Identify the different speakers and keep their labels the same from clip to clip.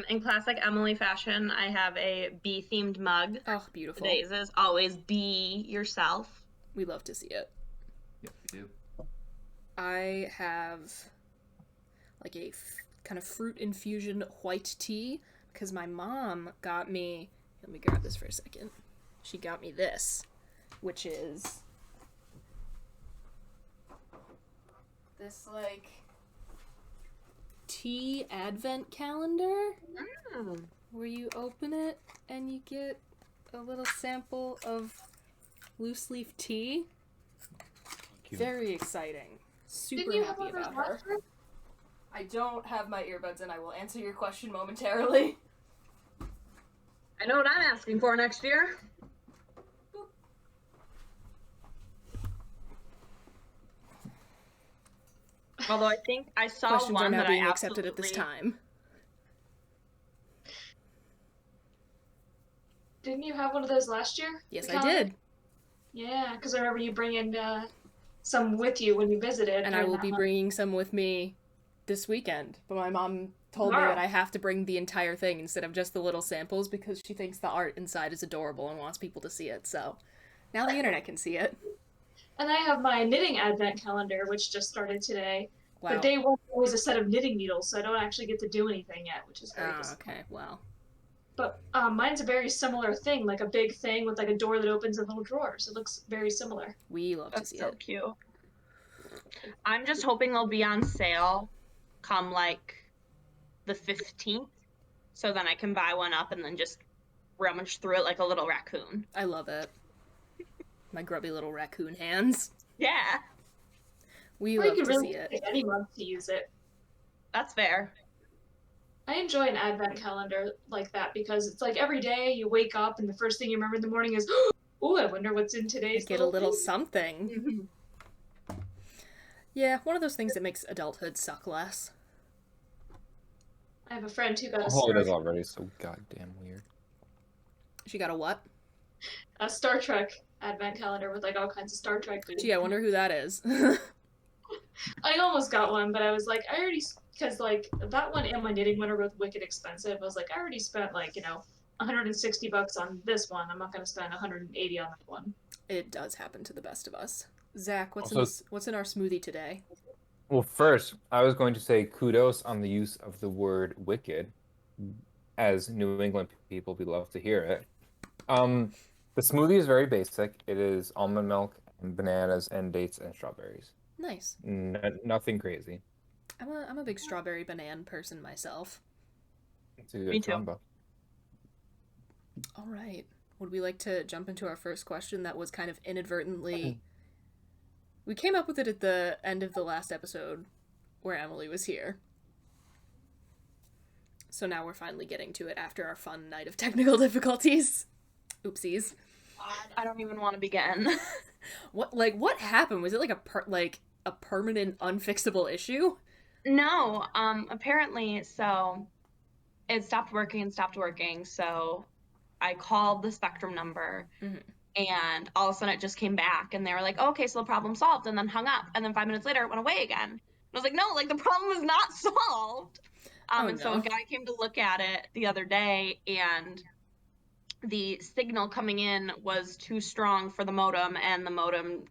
Speaker 1: In classic Emily fashion, I have a bee-themed mug.
Speaker 2: Oh, beautiful.
Speaker 1: Today's is always be yourself.
Speaker 2: We love to see it.
Speaker 3: Yep, we do.
Speaker 2: I have like a kind of fruit infusion white tea because my mom got me. Let me grab this for a second. She got me this, which is this like tea advent calendar where you open it and you get a little sample of loose leaf tea.
Speaker 3: Cute.
Speaker 2: Very exciting. Super
Speaker 4: Didn't you have
Speaker 2: happy
Speaker 4: one of
Speaker 2: about
Speaker 4: those
Speaker 2: her.
Speaker 4: last year?
Speaker 2: I don't have my earbuds in. I will answer your question momentarily.
Speaker 1: I know what I'm asking for next year. Although I think I saw
Speaker 2: Questions are
Speaker 1: one
Speaker 2: now
Speaker 1: that
Speaker 2: being
Speaker 1: I
Speaker 2: accepted at this time.
Speaker 4: Didn't you have one of those last year?
Speaker 2: Yes,
Speaker 4: The
Speaker 2: I
Speaker 4: calendar?
Speaker 2: did.
Speaker 4: Yeah, because I remember you bringing some with you when you visited.
Speaker 2: And I
Speaker 4: during
Speaker 2: will
Speaker 4: that
Speaker 2: be
Speaker 4: month.
Speaker 2: bringing some with me this weekend. But my mom told me
Speaker 4: Tomorrow.
Speaker 2: that I have to bring the entire thing instead of just the little samples because she thinks the art inside is adorable and wants people to see it. So now the internet can see it.
Speaker 4: And I have my knitting advent calendar, which just started today.
Speaker 2: Wow.
Speaker 4: But they weren't always a set of knitting needles, so I don't actually get to do anything yet, which is very
Speaker 2: Oh,
Speaker 4: disappointing.
Speaker 2: okay. Well,
Speaker 4: But mine's a very similar thing, like a big thing with like a door that opens and little drawers. It looks very similar.
Speaker 2: we love to
Speaker 1: That's
Speaker 2: see
Speaker 1: so
Speaker 2: it.
Speaker 1: cute. I'm just hoping they'll be on sale come like the 15th, so then I can buy one up and then just rummage through it like a little raccoon.
Speaker 2: I love it. My grubby little raccoon hands.
Speaker 1: Yeah,
Speaker 2: We
Speaker 4: Or you
Speaker 2: love
Speaker 4: could
Speaker 2: to
Speaker 4: really
Speaker 2: see it.
Speaker 4: pick any month to use it.
Speaker 1: that's fair.
Speaker 4: I enjoy an advent calendar like that because it's like every day you wake up and the first thing you remember in the morning is, oh, I wonder what's in
Speaker 2: I
Speaker 4: today's
Speaker 2: get a little
Speaker 4: thing.
Speaker 2: something.
Speaker 1: Mhm.
Speaker 2: Yeah, one of those things that makes adulthood suck less.
Speaker 4: I have a friend who got
Speaker 3: The
Speaker 4: a
Speaker 3: holidays
Speaker 4: Star,
Speaker 3: already so goddamn weird.
Speaker 2: She got a what?
Speaker 4: a Star Trek advent calendar with like all kinds of Star Trek goodies.
Speaker 2: Gee, I wonder who that is.
Speaker 4: I almost got one, but I was like, I already, because like that one and my knitting one are both wicked expensive. I was like, I already spent like, 160 bucks on this one. I'm not going to spend 180 on that one.
Speaker 2: It does happen to the best of us. Zach,
Speaker 3: Also-
Speaker 2: what's in our smoothie today?
Speaker 3: Well, first, I was going to say kudos on the use of the word wicked. As New England people, we love to hear it. The smoothie is very basic. It is almond milk and bananas and dates and strawberries.
Speaker 2: Nice.
Speaker 3: Nothing crazy.
Speaker 2: I'm a big strawberry banana person myself.
Speaker 3: It's a
Speaker 1: Me
Speaker 3: good
Speaker 1: too.
Speaker 3: combo.
Speaker 2: All right. Would we like to jump into our first question that was kind of inadvertently... We came up with it at the end of the last episode where Emily was here. So now we're finally getting to it after our fun night of technical difficulties. Oopsies.
Speaker 1: God, I don't even want to begin.
Speaker 2: What happened? Was it like a permanent unfixable issue?
Speaker 1: No, apparently, so it stopped working, so I called the Spectrum number,
Speaker 2: Mhm.
Speaker 1: and all of a sudden it just came back, and they were like, oh, okay, so the problem solved, and then hung up, and then 5 minutes later it went away again. And I was like, no, like, the problem is not solved.
Speaker 2: Oh,
Speaker 1: And so
Speaker 2: no.
Speaker 1: a guy came to look at it the other day, and the signal coming in was too strong for the modem, and the modem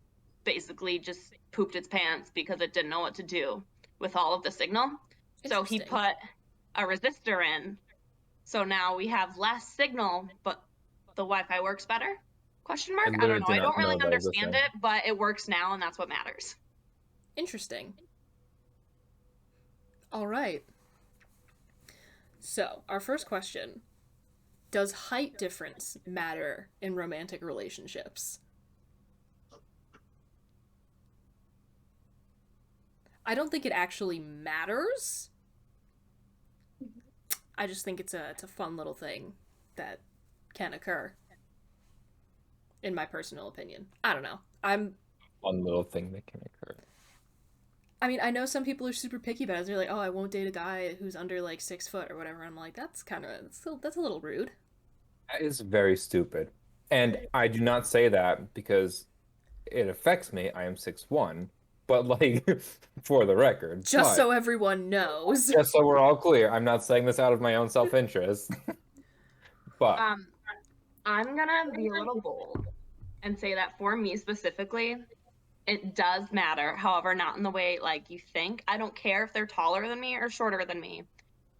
Speaker 1: basically just pooped its pants because it didn't know what to do with all of the signal. So he
Speaker 2: Interesting.
Speaker 1: put a resistor in. So now we have less signal, but the Wi-Fi works better? Question mark? I don't
Speaker 3: literally
Speaker 1: know.
Speaker 3: did
Speaker 1: I
Speaker 3: not
Speaker 1: don't really
Speaker 3: know that was a
Speaker 1: understand
Speaker 3: thing.
Speaker 1: it, but it works now, and that's what matters.
Speaker 2: Interesting. All right. So, our first question. Does height difference matter in romantic relationships? I don't think it actually matters. I just think it's a fun little thing that can occur. In my personal opinion. I don't know.
Speaker 3: One little thing that can occur.
Speaker 2: I mean, I know some people are super picky about it. They're like, oh, I won't date a guy who's under like 6 foot or whatever. I'm like, that's a little rude.
Speaker 3: That is very stupid. And I do not say that because it affects me. I am 6'1", but like for the record.
Speaker 2: Just
Speaker 3: But
Speaker 2: so everyone knows.
Speaker 3: just so we're all clear, I'm not saying this out of my own self-interest. But
Speaker 1: I'm gonna be a little bold and say that for me specifically, it does matter. However, not in the way like you think. I don't care if they're taller than me or shorter than me.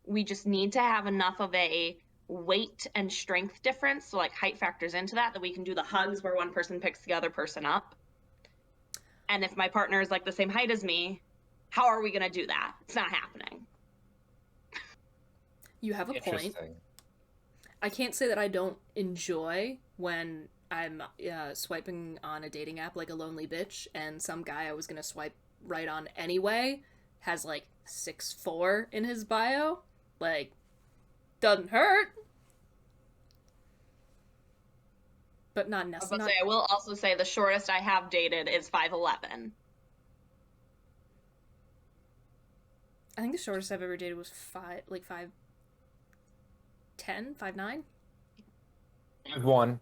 Speaker 1: We just need to have enough of a weight and strength difference, so like height factors into that we can do the hugs where one person picks the other person up. And if my partner is like the same height as me, how are we going to do that? It's not happening.
Speaker 2: You have a point.
Speaker 3: interesting.
Speaker 2: I can't say that I don't enjoy when I'm swiping on a dating app like a lonely bitch, and some guy I was gonna swipe right on anyway has like 6'4" in his bio. Like, doesn't hurt. But not necessarily.
Speaker 1: I will also say the shortest I have dated is 5'11".
Speaker 2: I think the shortest I've ever dated was 5'10", 5'9".
Speaker 3: I've won.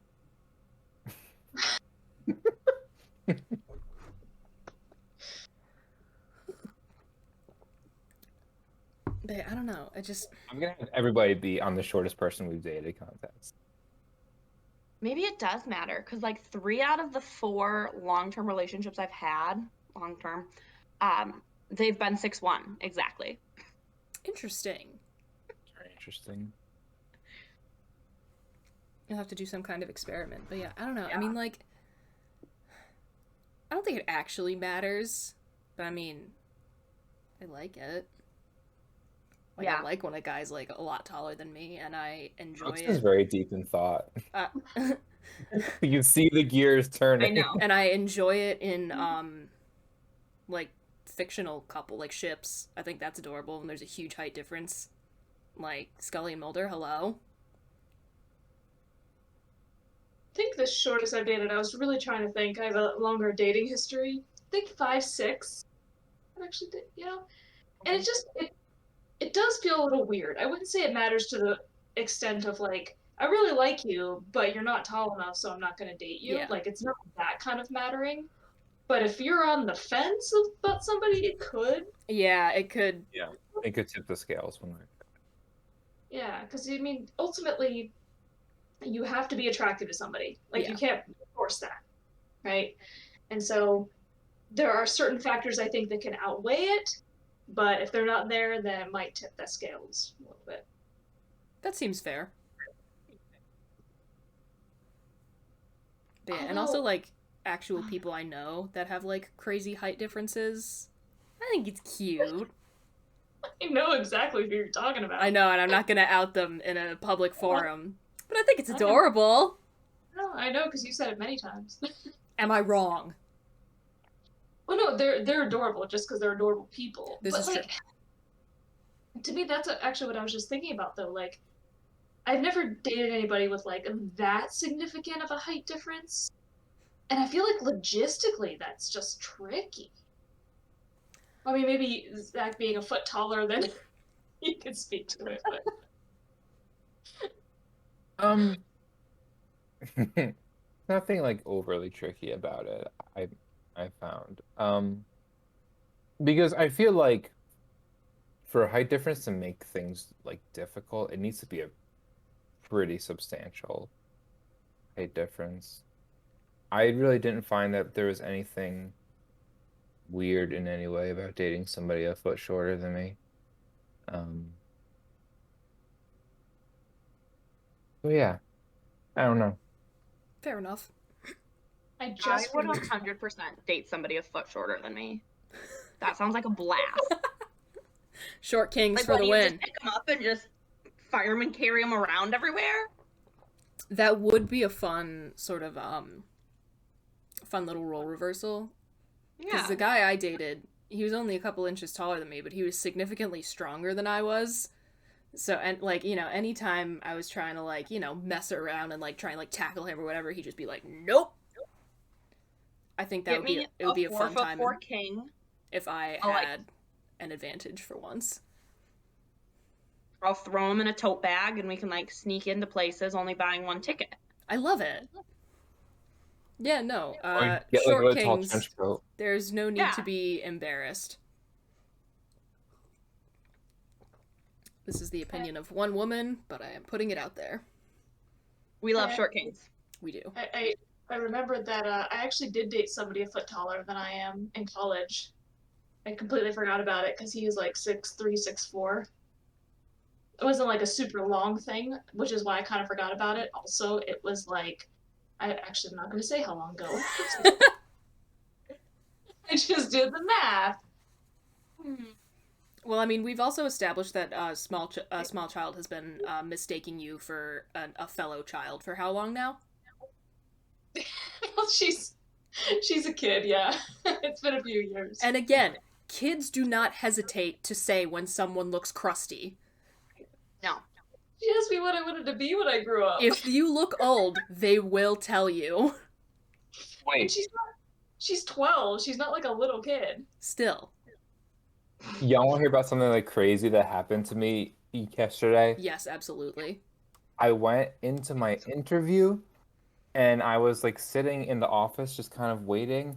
Speaker 2: But I don't know.
Speaker 3: I'm gonna have everybody be on the shortest person we've dated contest.
Speaker 1: Maybe it does matter because like 3 out of the 4 long-term relationships I've had, long-term, they've been 6'1", exactly.
Speaker 2: Interesting.
Speaker 3: Very interesting.
Speaker 2: You'll have to do some kind of experiment. But yeah, I don't know. Yeah. I mean, like, I don't think it actually matters. But I mean, I like it. Like, yeah. I like when a guy's like a lot taller than me, and I enjoy it.
Speaker 3: This is very deep in thought.
Speaker 2: You
Speaker 3: can see the gears turning.
Speaker 1: I know.
Speaker 2: And I enjoy it in like fictional couple, like ships. I think that's adorable, and there's a huge height difference. Like Scully and Mulder, hello.
Speaker 4: I think the shortest I've dated, I was really trying to think. I have a longer dating history. I think 5'6". I actually did, you know? And it just, it does feel a little weird. I wouldn't say it matters to the extent of like, I really like you, but you're not tall enough, so I'm not going to date you.
Speaker 2: Yeah.
Speaker 4: Like, it's not that kind of mattering. But if you're on the fence about somebody, it could.
Speaker 2: Yeah, it could.
Speaker 3: Yeah, it could tip the scales one way.
Speaker 4: Yeah, because, I mean, ultimately, you have to be attractive to somebody. Like,
Speaker 2: Yeah.
Speaker 4: You can't force that, right? And so there are certain factors I think that can outweigh it, but if they're not there, then it might tip the scales a little bit.
Speaker 2: That seems fair. But yeah,
Speaker 4: Although,
Speaker 2: and also, like, actual people I know that have, like, crazy height differences. I think it's cute.
Speaker 4: I know exactly who you're talking about.
Speaker 2: I know, and I'm not gonna out them in a public forum. But I think it's adorable.
Speaker 4: No, I know, because you said it many times.
Speaker 2: Am I wrong?
Speaker 4: Well, no, they're adorable just because they're adorable people.
Speaker 2: This is
Speaker 4: like, true. To me, that's actually what I was just thinking about, though. Like, I've never dated anybody with, like, that significant of a height difference. And I feel like logistically, that's just tricky. I mean, maybe Zach being a foot taller than he could speak to it, but...
Speaker 3: Nothing like overly tricky about it. I found because I feel like for a height difference to make things like difficult, it needs to be a pretty substantial height difference. I really didn't find that there was anything weird in any way about dating somebody a foot shorter than me. So yeah, I don't know.
Speaker 2: Fair enough.
Speaker 1: I would 100% date somebody a foot shorter than me. That sounds like a blast.
Speaker 2: Short kings
Speaker 1: like,
Speaker 2: for the win.
Speaker 1: You just pick them up and just firemen carry them around everywhere?
Speaker 2: That would be a fun sort of fun little role reversal.
Speaker 1: Yeah.
Speaker 2: Because the guy I dated, he was only a couple inches taller than me, but he was significantly stronger than I was. So, and like, you know, anytime I was trying to like, you know, mess around and like try and like tackle him or whatever, he'd just be like, nope. I think that would be a fun time
Speaker 1: 4'4" king
Speaker 2: if I had an advantage for once.
Speaker 1: I'll throw him in a tote bag and we can like sneak into places only buying one ticket.
Speaker 2: I love it. Yeah, no.
Speaker 3: Or get like a
Speaker 2: Short
Speaker 3: really tall
Speaker 2: kings,
Speaker 3: trench coat.
Speaker 2: there's no need
Speaker 1: Yeah.
Speaker 2: to be embarrassed. This is the opinion of one woman, but I am putting it out there.
Speaker 1: We love
Speaker 4: Yeah.
Speaker 1: short kings.
Speaker 2: We do.
Speaker 4: I remembered that I actually did date somebody a foot taller than I am in college. I completely forgot about it because he was like 6'3", 6'4". It wasn't like a super long thing, which is why I kind of forgot about it. Also, it was like, I actually am not going to say how long ago. I just did the math.
Speaker 2: Well, I mean, we've also established that small child has been mistaking you for a fellow child for how long now?
Speaker 4: Well, she's a kid, yeah. It's been a few years.
Speaker 2: And again, kids do not hesitate to say when someone looks crusty.
Speaker 1: No.
Speaker 4: She asked me what I wanted to be when I grew up.
Speaker 2: If you look old, they will tell you.
Speaker 4: And
Speaker 3: Wait,
Speaker 4: she's 12. She's not like a little kid.
Speaker 2: Still.
Speaker 3: y'all want to hear about something like crazy that happened to me yesterday?
Speaker 2: Yes, absolutely.
Speaker 3: I went into my interview and I was like sitting in the office just kind of waiting,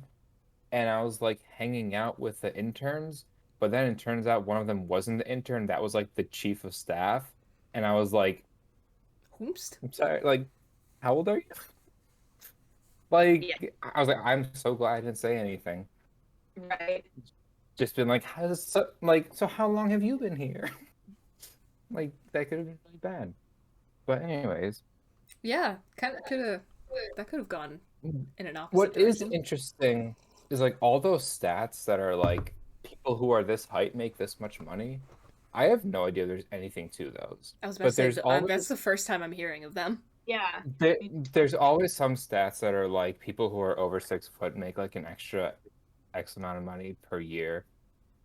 Speaker 3: and I was like hanging out with the interns, but then it turns out one of them wasn't the intern, that was like the chief of staff. And I was like,
Speaker 2: Whoops.
Speaker 3: I'm sorry, like, how old are you? Like, I was like, I'm so glad I didn't say anything.
Speaker 1: Right.
Speaker 3: Just been like, so how long have you been here? Like, that could have been really bad. But anyways,
Speaker 2: Yeah, kind of could have. That could have gone in an opposite
Speaker 3: what is
Speaker 2: direction.
Speaker 3: interesting is like all those stats that are like people who are this height make this much money. I have no idea there's anything to those.
Speaker 2: I was about
Speaker 3: But
Speaker 2: to say
Speaker 3: there's always
Speaker 2: that's the first time I'm hearing of them.
Speaker 1: Yeah.
Speaker 3: there's always some stats that are like people who are over 6 foot make like an extra X amount of money per year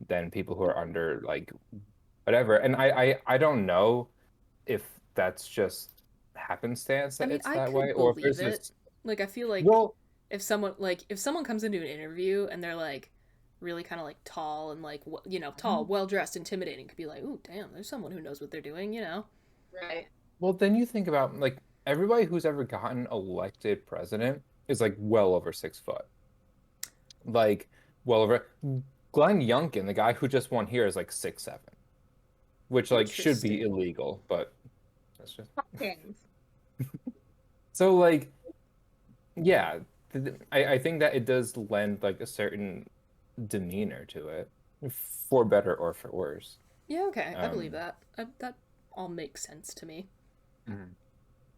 Speaker 3: than people who are under like whatever. And I don't know if that's just happenstance
Speaker 2: I
Speaker 3: that
Speaker 2: mean,
Speaker 3: it's
Speaker 2: I
Speaker 3: that
Speaker 2: could
Speaker 3: way, or if
Speaker 2: believe
Speaker 3: there's
Speaker 2: it.
Speaker 3: this.
Speaker 2: Like, I feel like
Speaker 3: Well,
Speaker 2: if someone comes into an interview and they're like really kind of like tall and like tall, well dressed, intimidating, could be like, ooh, damn, there's someone who knows what they're doing, you know.
Speaker 1: Right.
Speaker 3: well, then you think about like everybody who's ever gotten elected president is like well over 6 foot. Like well over Glenn Youngkin, the guy who just won here, is like 6'7", which like should be
Speaker 2: Interesting.
Speaker 3: illegal, but that's just
Speaker 1: Kings.
Speaker 3: so like yeah. I think that it does lend like a certain demeanor to it, for better or for worse.
Speaker 2: Yeah, okay, I believe
Speaker 3: Um,
Speaker 2: that. That all makes sense to me.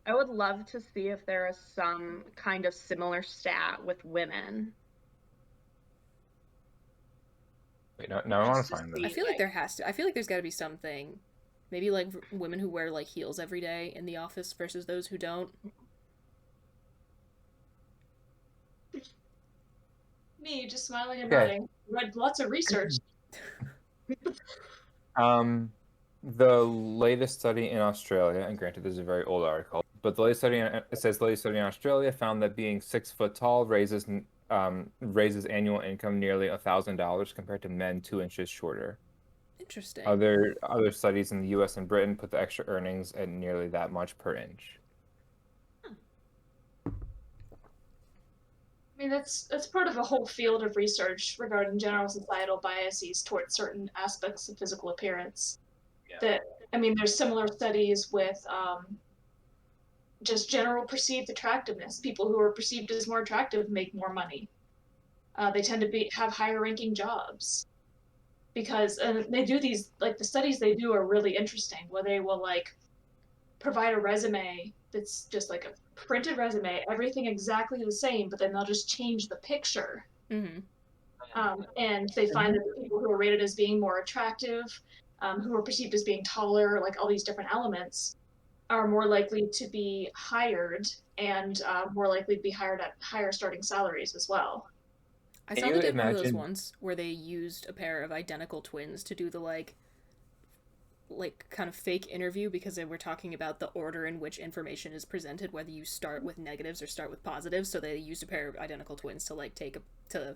Speaker 1: I would love to see if there is some kind of similar stat with women.
Speaker 3: Wait, no, I want
Speaker 1: Just
Speaker 3: to
Speaker 1: to
Speaker 3: find
Speaker 1: see,
Speaker 3: this.
Speaker 2: I feel like there has to. I feel like there's got to be something. Maybe like women who wear like heels every day in the office versus those who don't.
Speaker 4: Me, just smiling and
Speaker 3: Okay.
Speaker 4: nodding. Read lots of research.
Speaker 3: Um, the latest study in Australia, and granted, this is a very old article, but the latest study, it says the latest study in Australia found that being 6 foot tall raises annual income nearly $1,000 compared to men 2 inches shorter.
Speaker 2: Interesting.
Speaker 3: Other studies in the U.S. and Britain put the extra earnings at nearly that much per inch.
Speaker 4: I mean, that's part of a whole field of research regarding general societal biases towards certain aspects of physical appearance.
Speaker 3: Yeah.
Speaker 4: That, I mean, there's similar studies with just general perceived attractiveness. People who are perceived as more attractive make more money. They tend to have higher ranking jobs because they do these, like, the studies they do are really interesting, where they will like provide a resume that's just like a printed resume, everything exactly the same, but then they'll just change the picture.
Speaker 2: Mm-hmm.
Speaker 4: And they find that the people who are rated as being more attractive, who are perceived as being taller, like all these different elements, are more likely to be hired and more likely to be hired at higher starting salaries as well.
Speaker 2: I
Speaker 3: Can
Speaker 2: saw
Speaker 3: you
Speaker 2: they did one of those
Speaker 3: imagine-
Speaker 2: ones where they used a pair of identical twins to do the like kind of fake interview because they were talking about the order in which information is presented, whether you start with negatives or start with positives. So they used a pair of identical twins to like to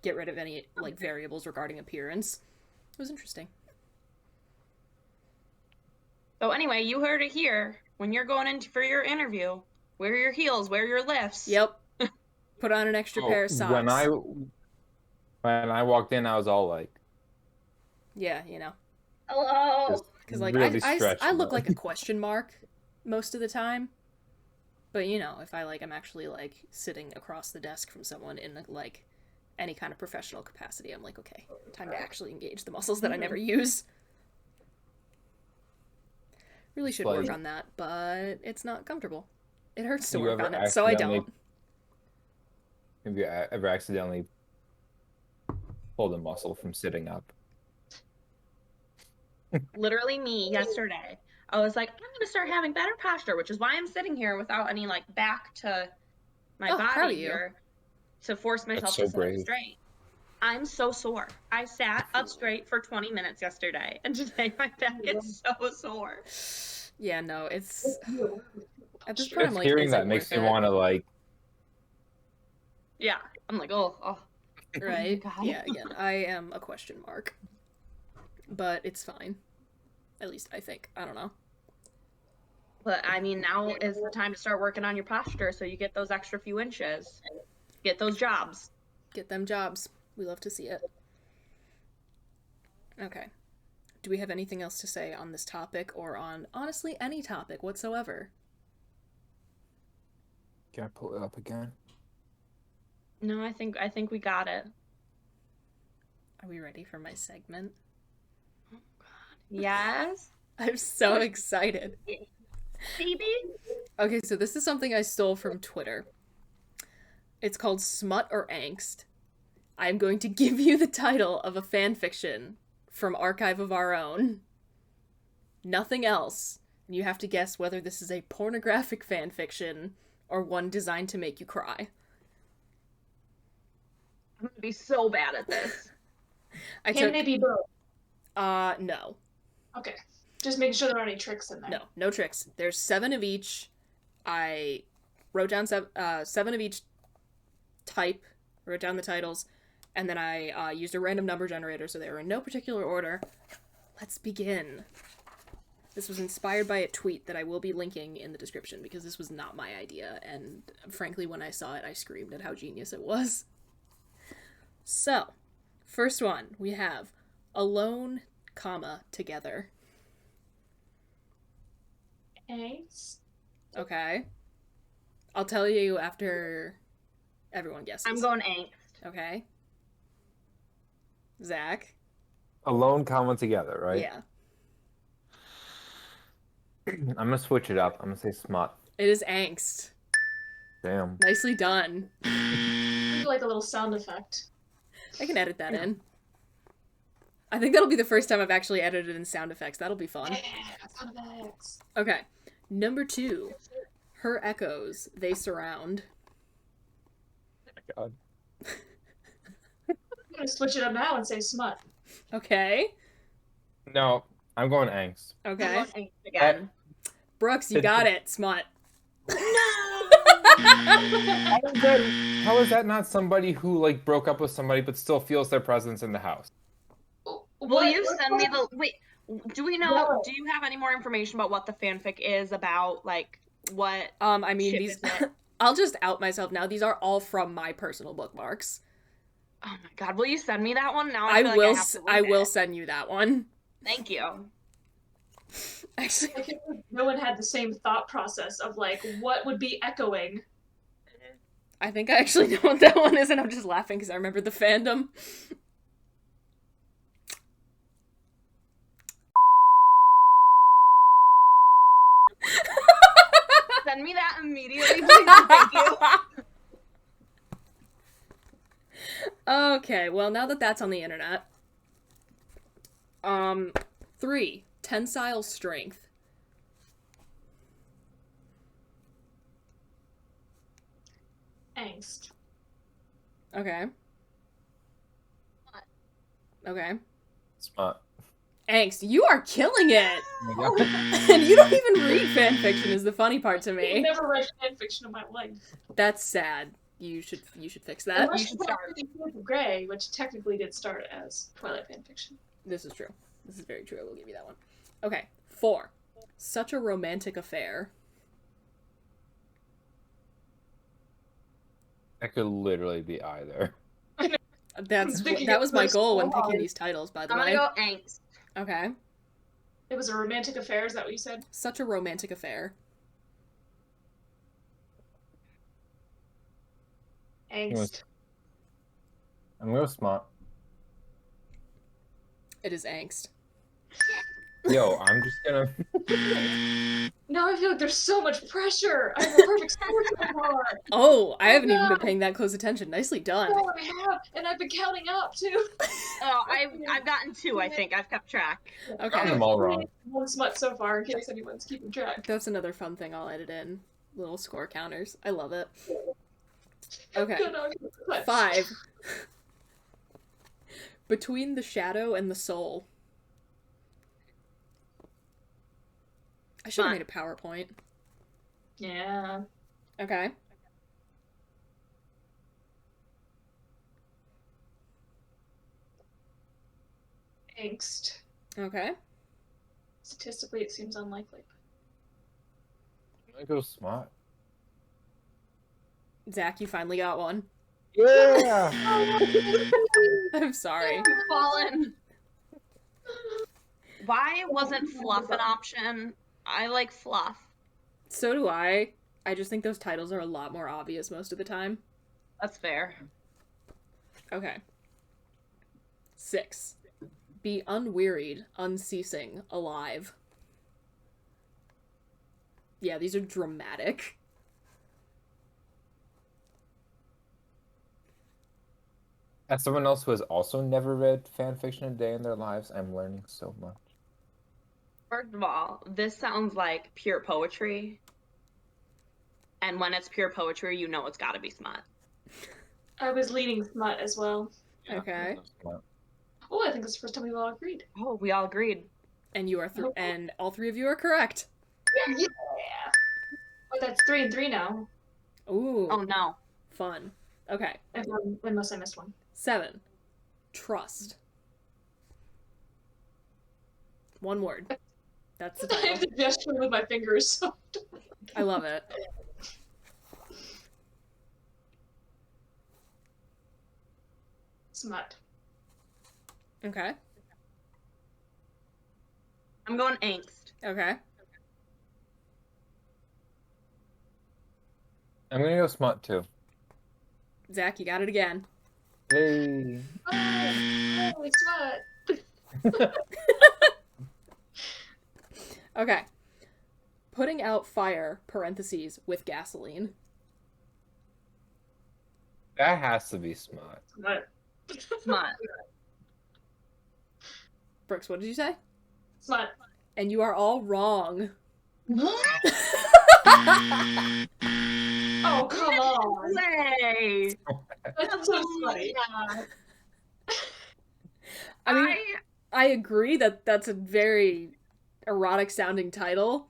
Speaker 2: get rid of any like variables regarding appearance. It was interesting.
Speaker 1: So anyway, you heard it here. When you're going in for your interview, wear your heels, wear your lifts.
Speaker 2: Yep. Put on an extra pair of socks.
Speaker 3: When I walked in, I was all like,
Speaker 2: yeah, you know.
Speaker 1: Hello.
Speaker 2: Because like
Speaker 3: really
Speaker 2: I
Speaker 3: stretching
Speaker 2: look
Speaker 3: it.
Speaker 2: like a question mark most of the time. But you know, if I like I'm actually like sitting across the desk from someone in like any kind of professional capacity, I'm like, okay, time to actually engage the muscles that I never use. Really should work
Speaker 3: Like-
Speaker 2: on that, but it's not comfortable. It hurts to
Speaker 3: You
Speaker 2: work
Speaker 3: ever
Speaker 2: on it, so I
Speaker 3: accidentally-
Speaker 2: don't.
Speaker 3: have you ever accidentally pulled a muscle from sitting up?
Speaker 1: Literally me yesterday. I was like, I'm gonna start having better posture, which is why I'm sitting here without any like back to my
Speaker 2: Oh, proud
Speaker 1: body
Speaker 2: of you.
Speaker 1: here to force myself
Speaker 3: so
Speaker 1: to sit up
Speaker 3: brave.
Speaker 1: straight. I'm so sore. I sat up straight for 20 minutes yesterday, and today my back is so sore.
Speaker 2: Yeah, no, it's at this point I'm
Speaker 3: Just
Speaker 2: like,
Speaker 3: hearing
Speaker 2: is
Speaker 3: that
Speaker 2: it
Speaker 3: makes
Speaker 2: worth
Speaker 3: me
Speaker 2: it?
Speaker 3: want to like.
Speaker 1: Yeah, I'm like, oh.
Speaker 2: Right?
Speaker 1: God.
Speaker 2: Yeah, again, I am a question mark. But it's fine. At least I think. I don't know.
Speaker 1: But I mean, now is the time to start working on your posture so you get those extra few inches. Get those jobs.
Speaker 2: Get them jobs. We love to see it. Okay. Do we have anything else to say on this topic or on, honestly, any topic whatsoever?
Speaker 3: Can I pull it up again?
Speaker 1: No, I think we got it.
Speaker 2: Are we ready for my segment?
Speaker 1: Yes,
Speaker 2: I'm so excited.
Speaker 1: baby.
Speaker 2: Okay, so this is something I stole from Twitter. It's called Smut or Angst. I'm going to give you the title of a fan fiction from Archive of Our Own. Nothing else. And you have to guess whether this is a pornographic fan fiction or one designed to make you cry.
Speaker 1: I'm gonna be so bad at this.
Speaker 4: Can they be both?
Speaker 2: No.
Speaker 4: Okay. Just making sure there aren't any tricks in there.
Speaker 2: No tricks. There's 7 of each. I wrote down 7 of each type, wrote down the titles, and then I used a random number generator, so they were in no particular order. Let's begin. This was inspired by a tweet that I will be linking in the description, because this was not my idea, and frankly, when I saw it, I screamed at how genius it was. So, first one, we have alone, comma, together.
Speaker 4: Angst.
Speaker 2: Okay. I'll tell you after everyone guesses.
Speaker 1: I'm going angst.
Speaker 2: Okay. Zach?
Speaker 3: Alone, comma together, right?
Speaker 2: Yeah.
Speaker 3: I'm gonna switch it up. I'm gonna say smut.
Speaker 2: It is angst.
Speaker 3: Damn.
Speaker 2: Nicely done.
Speaker 4: I like a little sound effect.
Speaker 2: I can edit that in. I think that'll be the first time I've actually edited in sound effects. That'll be fun.
Speaker 4: Yeah, sound effects.
Speaker 2: Okay. Number 2. Her echoes, they surround.
Speaker 3: Oh my God.
Speaker 4: I'm gonna switch it up now and say smut.
Speaker 2: Okay.
Speaker 3: No, I'm going angst.
Speaker 1: I'm
Speaker 2: Okay.
Speaker 1: going angst again.
Speaker 2: Brooks, you got it. Smut.
Speaker 3: How is that not somebody who like broke up with somebody but still feels their presence in the house?
Speaker 1: Will you send me the wait? Do we know?
Speaker 4: No.
Speaker 1: Do you have any more information about what the fanfic is about? Like what?
Speaker 2: I mean,
Speaker 1: ship
Speaker 2: these...
Speaker 1: is it?
Speaker 2: I'll just out myself now. These are all from my personal bookmarks.
Speaker 1: Oh my God! Will you send me that one now?
Speaker 2: I
Speaker 1: feel
Speaker 2: will.
Speaker 1: Like I have to
Speaker 2: I
Speaker 1: read
Speaker 2: will
Speaker 1: it.
Speaker 2: send you that one.
Speaker 1: Thank you.
Speaker 2: Actually,
Speaker 4: I think no one had the same thought process of like what would be echoing.
Speaker 2: I think I actually know what that one is, and I'm just laughing because I remember the fandom.
Speaker 1: Send me that immediately, please. Thank you.
Speaker 2: Okay, well, now that that's on the internet. 3. Tensile strength.
Speaker 4: Angst.
Speaker 2: Okay. Okay.
Speaker 3: Smut.
Speaker 2: Angst, you are killing it!
Speaker 3: Oh my God.
Speaker 2: And you don't even read fanfiction is the funny part to
Speaker 4: I've
Speaker 2: me.
Speaker 4: never read fanfiction in my life.
Speaker 2: That's sad. You should fix that.
Speaker 4: Unless
Speaker 1: you should
Speaker 4: you
Speaker 1: start.
Speaker 4: start Shades of Grey, which technically did start as Twilight fanfiction.
Speaker 2: This is true. This is very true. I will give you that one. Okay. 4. Such a romantic affair.
Speaker 3: That could literally be either.
Speaker 2: That was my goal when picking these titles, by the
Speaker 1: I'm
Speaker 2: way.
Speaker 1: gonna go Angst.
Speaker 2: Okay.
Speaker 4: It was a romantic affair, is that what you said?
Speaker 2: Such a romantic affair.
Speaker 4: Angst.
Speaker 3: I'm gonna go Smut.
Speaker 2: It is Angst.
Speaker 3: Yo, I'm just gonna.
Speaker 4: Now I feel like there's so much pressure. I have a perfect score so far.
Speaker 2: Oh, I haven't even
Speaker 4: no.
Speaker 2: been paying that close attention. Nicely done.
Speaker 4: Oh, I have, and I've been counting up too.
Speaker 1: Oh, I've gotten 2, I think. I've kept track.
Speaker 3: Gotten
Speaker 2: Okay.
Speaker 3: them all wrong.
Speaker 4: One smut so far, in case anyone's keeping track.
Speaker 2: That's another fun thing I'll edit in. Little score counters. I love it. Okay.
Speaker 4: Good on you.
Speaker 2: 5. Between the shadow and the soul. I should have
Speaker 1: Fun.
Speaker 2: made a PowerPoint.
Speaker 4: Yeah.
Speaker 2: Okay.
Speaker 4: Angst.
Speaker 2: Okay.
Speaker 4: Statistically, it seems unlikely.
Speaker 3: I'm gonna go Smut.
Speaker 2: Zach, you finally got one.
Speaker 3: Yeah.
Speaker 2: I'm sorry.
Speaker 1: You've fallen. Why wasn't fluff an option? I like fluff.
Speaker 2: So do I. I just think those titles are a lot more obvious most of the time.
Speaker 1: That's fair.
Speaker 2: Okay. 6. Be unwearied, unceasing, alive. Yeah, these are dramatic.
Speaker 3: As someone else who has also never read fan fiction a day in their lives, I'm learning so much.
Speaker 1: First of all, this sounds like pure poetry. And when it's pure poetry, you know it's gotta be smut.
Speaker 4: I was leaning smut as well.
Speaker 2: Okay.
Speaker 3: Smut.
Speaker 4: Oh, I think it's the first time we've all agreed.
Speaker 1: Oh, we all agreed.
Speaker 2: And you are and all 3 of you are correct.
Speaker 4: Yeah. Oh, that's 3 and 3 now.
Speaker 2: Ooh,
Speaker 1: Oh no.
Speaker 2: fun. Okay.
Speaker 4: Unless I missed one.
Speaker 2: 7. Trust. One word. That's the
Speaker 4: I have
Speaker 2: title.
Speaker 4: to gesture with my fingers. So
Speaker 2: I love it.
Speaker 4: smut.
Speaker 2: Okay.
Speaker 1: I'm going Angst.
Speaker 2: Okay.
Speaker 3: I'm gonna go Smut too.
Speaker 2: Zach, you got it again.
Speaker 3: Yay.
Speaker 4: Oh, holy smut.
Speaker 2: Okay. Putting out fire, parentheses, with gasoline.
Speaker 3: That has to be Smut.
Speaker 4: Smut.
Speaker 1: Smut.
Speaker 2: Brooks, what did you say?
Speaker 4: Smut.
Speaker 2: And you are all wrong.
Speaker 4: Oh, come on.
Speaker 1: Way.
Speaker 4: That's so funny.
Speaker 1: Yeah.
Speaker 2: I mean, I agree that that's a very erotic sounding title,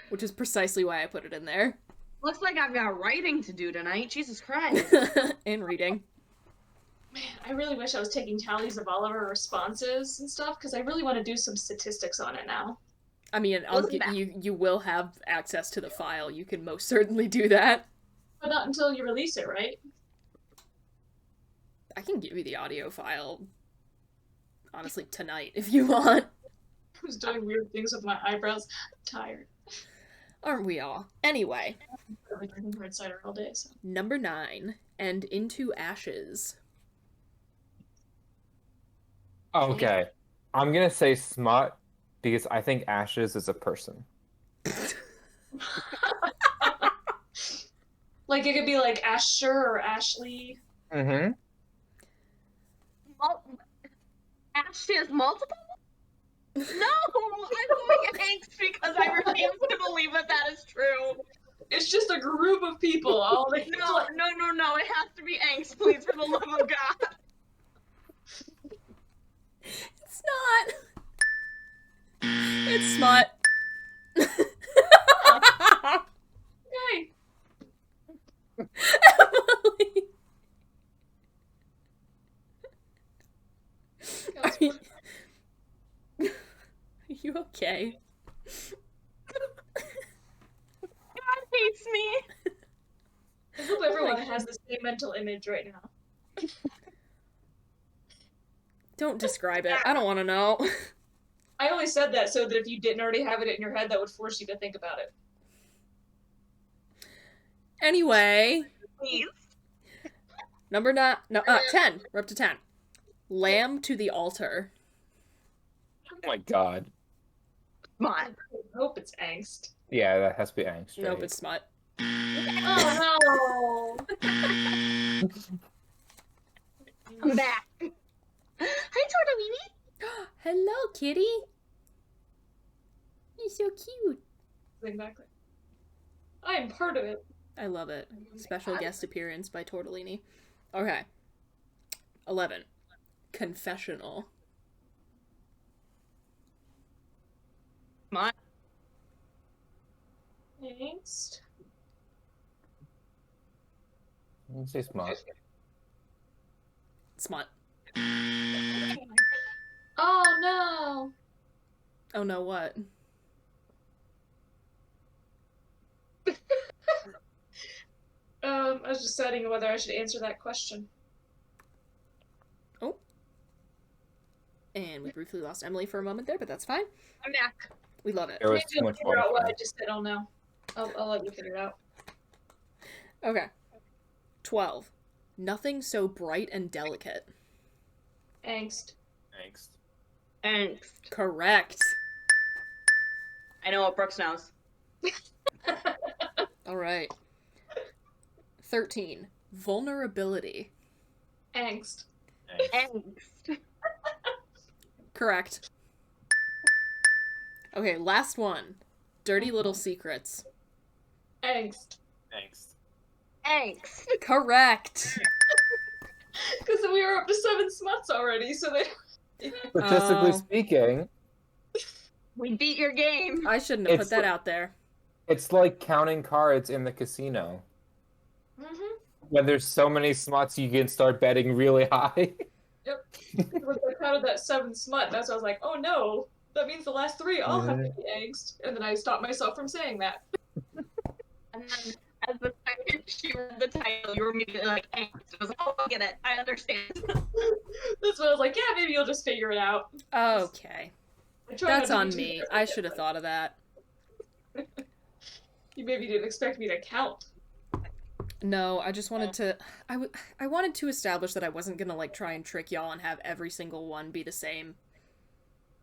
Speaker 2: which is precisely why I put it in there.
Speaker 1: Looks like I've got writing to do tonight. Jesus Christ.
Speaker 2: In reading.
Speaker 4: Man, I really wish I was taking tallies of all of our responses and stuff, because I really want to do some statistics on it now.
Speaker 2: I mean,
Speaker 1: Wasn't bad.
Speaker 2: you will have access to the file. You can most certainly do that.
Speaker 4: But not until you release it, right?
Speaker 2: I can give you the audio file, honestly, tonight if you want.
Speaker 4: I was doing weird things with my eyebrows. I'm tired.
Speaker 2: Aren't we all? Anyway,
Speaker 4: I've been drinking red cider all day, so.
Speaker 2: number 9, and Into Ashes.
Speaker 3: Okay. I'm gonna say Smut because I think Ashes is a person.
Speaker 4: Like, it could be like Asher or Ashley.
Speaker 3: Mm-hmm.
Speaker 1: Ash has multiple? No! I'm going Angst because I refuse to believe that that is true.
Speaker 4: It's just a group of people. All they
Speaker 1: No. It has to be Angst, please, for the love of God.
Speaker 2: It's not. It's Smut.
Speaker 4: Hey,
Speaker 2: Emily. Are you okay?
Speaker 4: a mental image right now.
Speaker 2: Don't describe it. I don't want to know.
Speaker 4: I only said that so that if you didn't already have it in your head, that would force you to think about it.
Speaker 2: Anyway,
Speaker 1: Please.
Speaker 2: number 9. No, 10. We're up to 10. Lamb to the altar.
Speaker 3: Oh my god.
Speaker 1: Come
Speaker 4: I
Speaker 1: on.
Speaker 4: hope it's angst.
Speaker 3: Yeah, that has to be Angst.
Speaker 2: Nope,
Speaker 3: right?
Speaker 2: it's Smut.
Speaker 4: Oh no!
Speaker 1: I'm back. Hi, Tortellini.
Speaker 2: Hello, kitty. You're so cute.
Speaker 4: Exactly. I am part of it.
Speaker 2: I love it. Special guest appearance by Tortellini. Okay. 11. Confessional.
Speaker 1: Come on.
Speaker 4: Angst.
Speaker 3: You say Smut.
Speaker 2: Smut.
Speaker 4: Oh no!
Speaker 2: Oh no, what?
Speaker 4: I was deciding whether I should answer that question.
Speaker 2: Oh. And we briefly lost Emily for a moment there, but that's fine.
Speaker 1: I'm back.
Speaker 2: We love it.
Speaker 3: There was
Speaker 4: Maybe
Speaker 3: too
Speaker 4: you'll
Speaker 3: much
Speaker 4: figure out what I
Speaker 3: Wi-Fi.
Speaker 4: just said. Oh no. I'll let you figure it out.
Speaker 2: Okay. 12. Nothing so bright and delicate.
Speaker 4: Angst.
Speaker 3: Angst.
Speaker 1: Angst.
Speaker 2: Correct.
Speaker 1: I know what Brooks knows.
Speaker 2: All right. 13. Vulnerability.
Speaker 4: Angst.
Speaker 3: Angst.
Speaker 1: Angst.
Speaker 2: Correct. Okay, last one. Dirty Little Secrets.
Speaker 4: Angst.
Speaker 3: Angst.
Speaker 1: Angst.
Speaker 2: Correct.
Speaker 4: Because we are up to 7 smuts already, so they.
Speaker 3: Statistically
Speaker 2: Oh.
Speaker 3: speaking,
Speaker 1: We beat your game.
Speaker 2: I shouldn't have
Speaker 3: It's
Speaker 2: put that
Speaker 3: like-
Speaker 2: out there.
Speaker 3: it's like counting cards in the casino.
Speaker 4: Mm-hmm.
Speaker 3: When there's so many Smuts, you can start betting really high.
Speaker 4: Yep. When I counted that 7 smut, that's why I was like, oh no, that means the last 3 all have to be angst. And then I stopped myself from saying that.
Speaker 1: And then as the second she read the title, you were immediately like, angst. I was like, oh, I get it. I understand.
Speaker 4: That's when I was like, yeah, maybe you'll just figure it out.
Speaker 2: Okay.
Speaker 4: I try not
Speaker 2: That's
Speaker 4: to be
Speaker 2: on
Speaker 4: too
Speaker 2: me.
Speaker 4: careful.
Speaker 2: I should have thought of that.
Speaker 4: You maybe didn't expect me to count.
Speaker 2: No, I just wanted to... I wanted to establish that I wasn't gonna, like, try and trick y'all and have every single one be the same.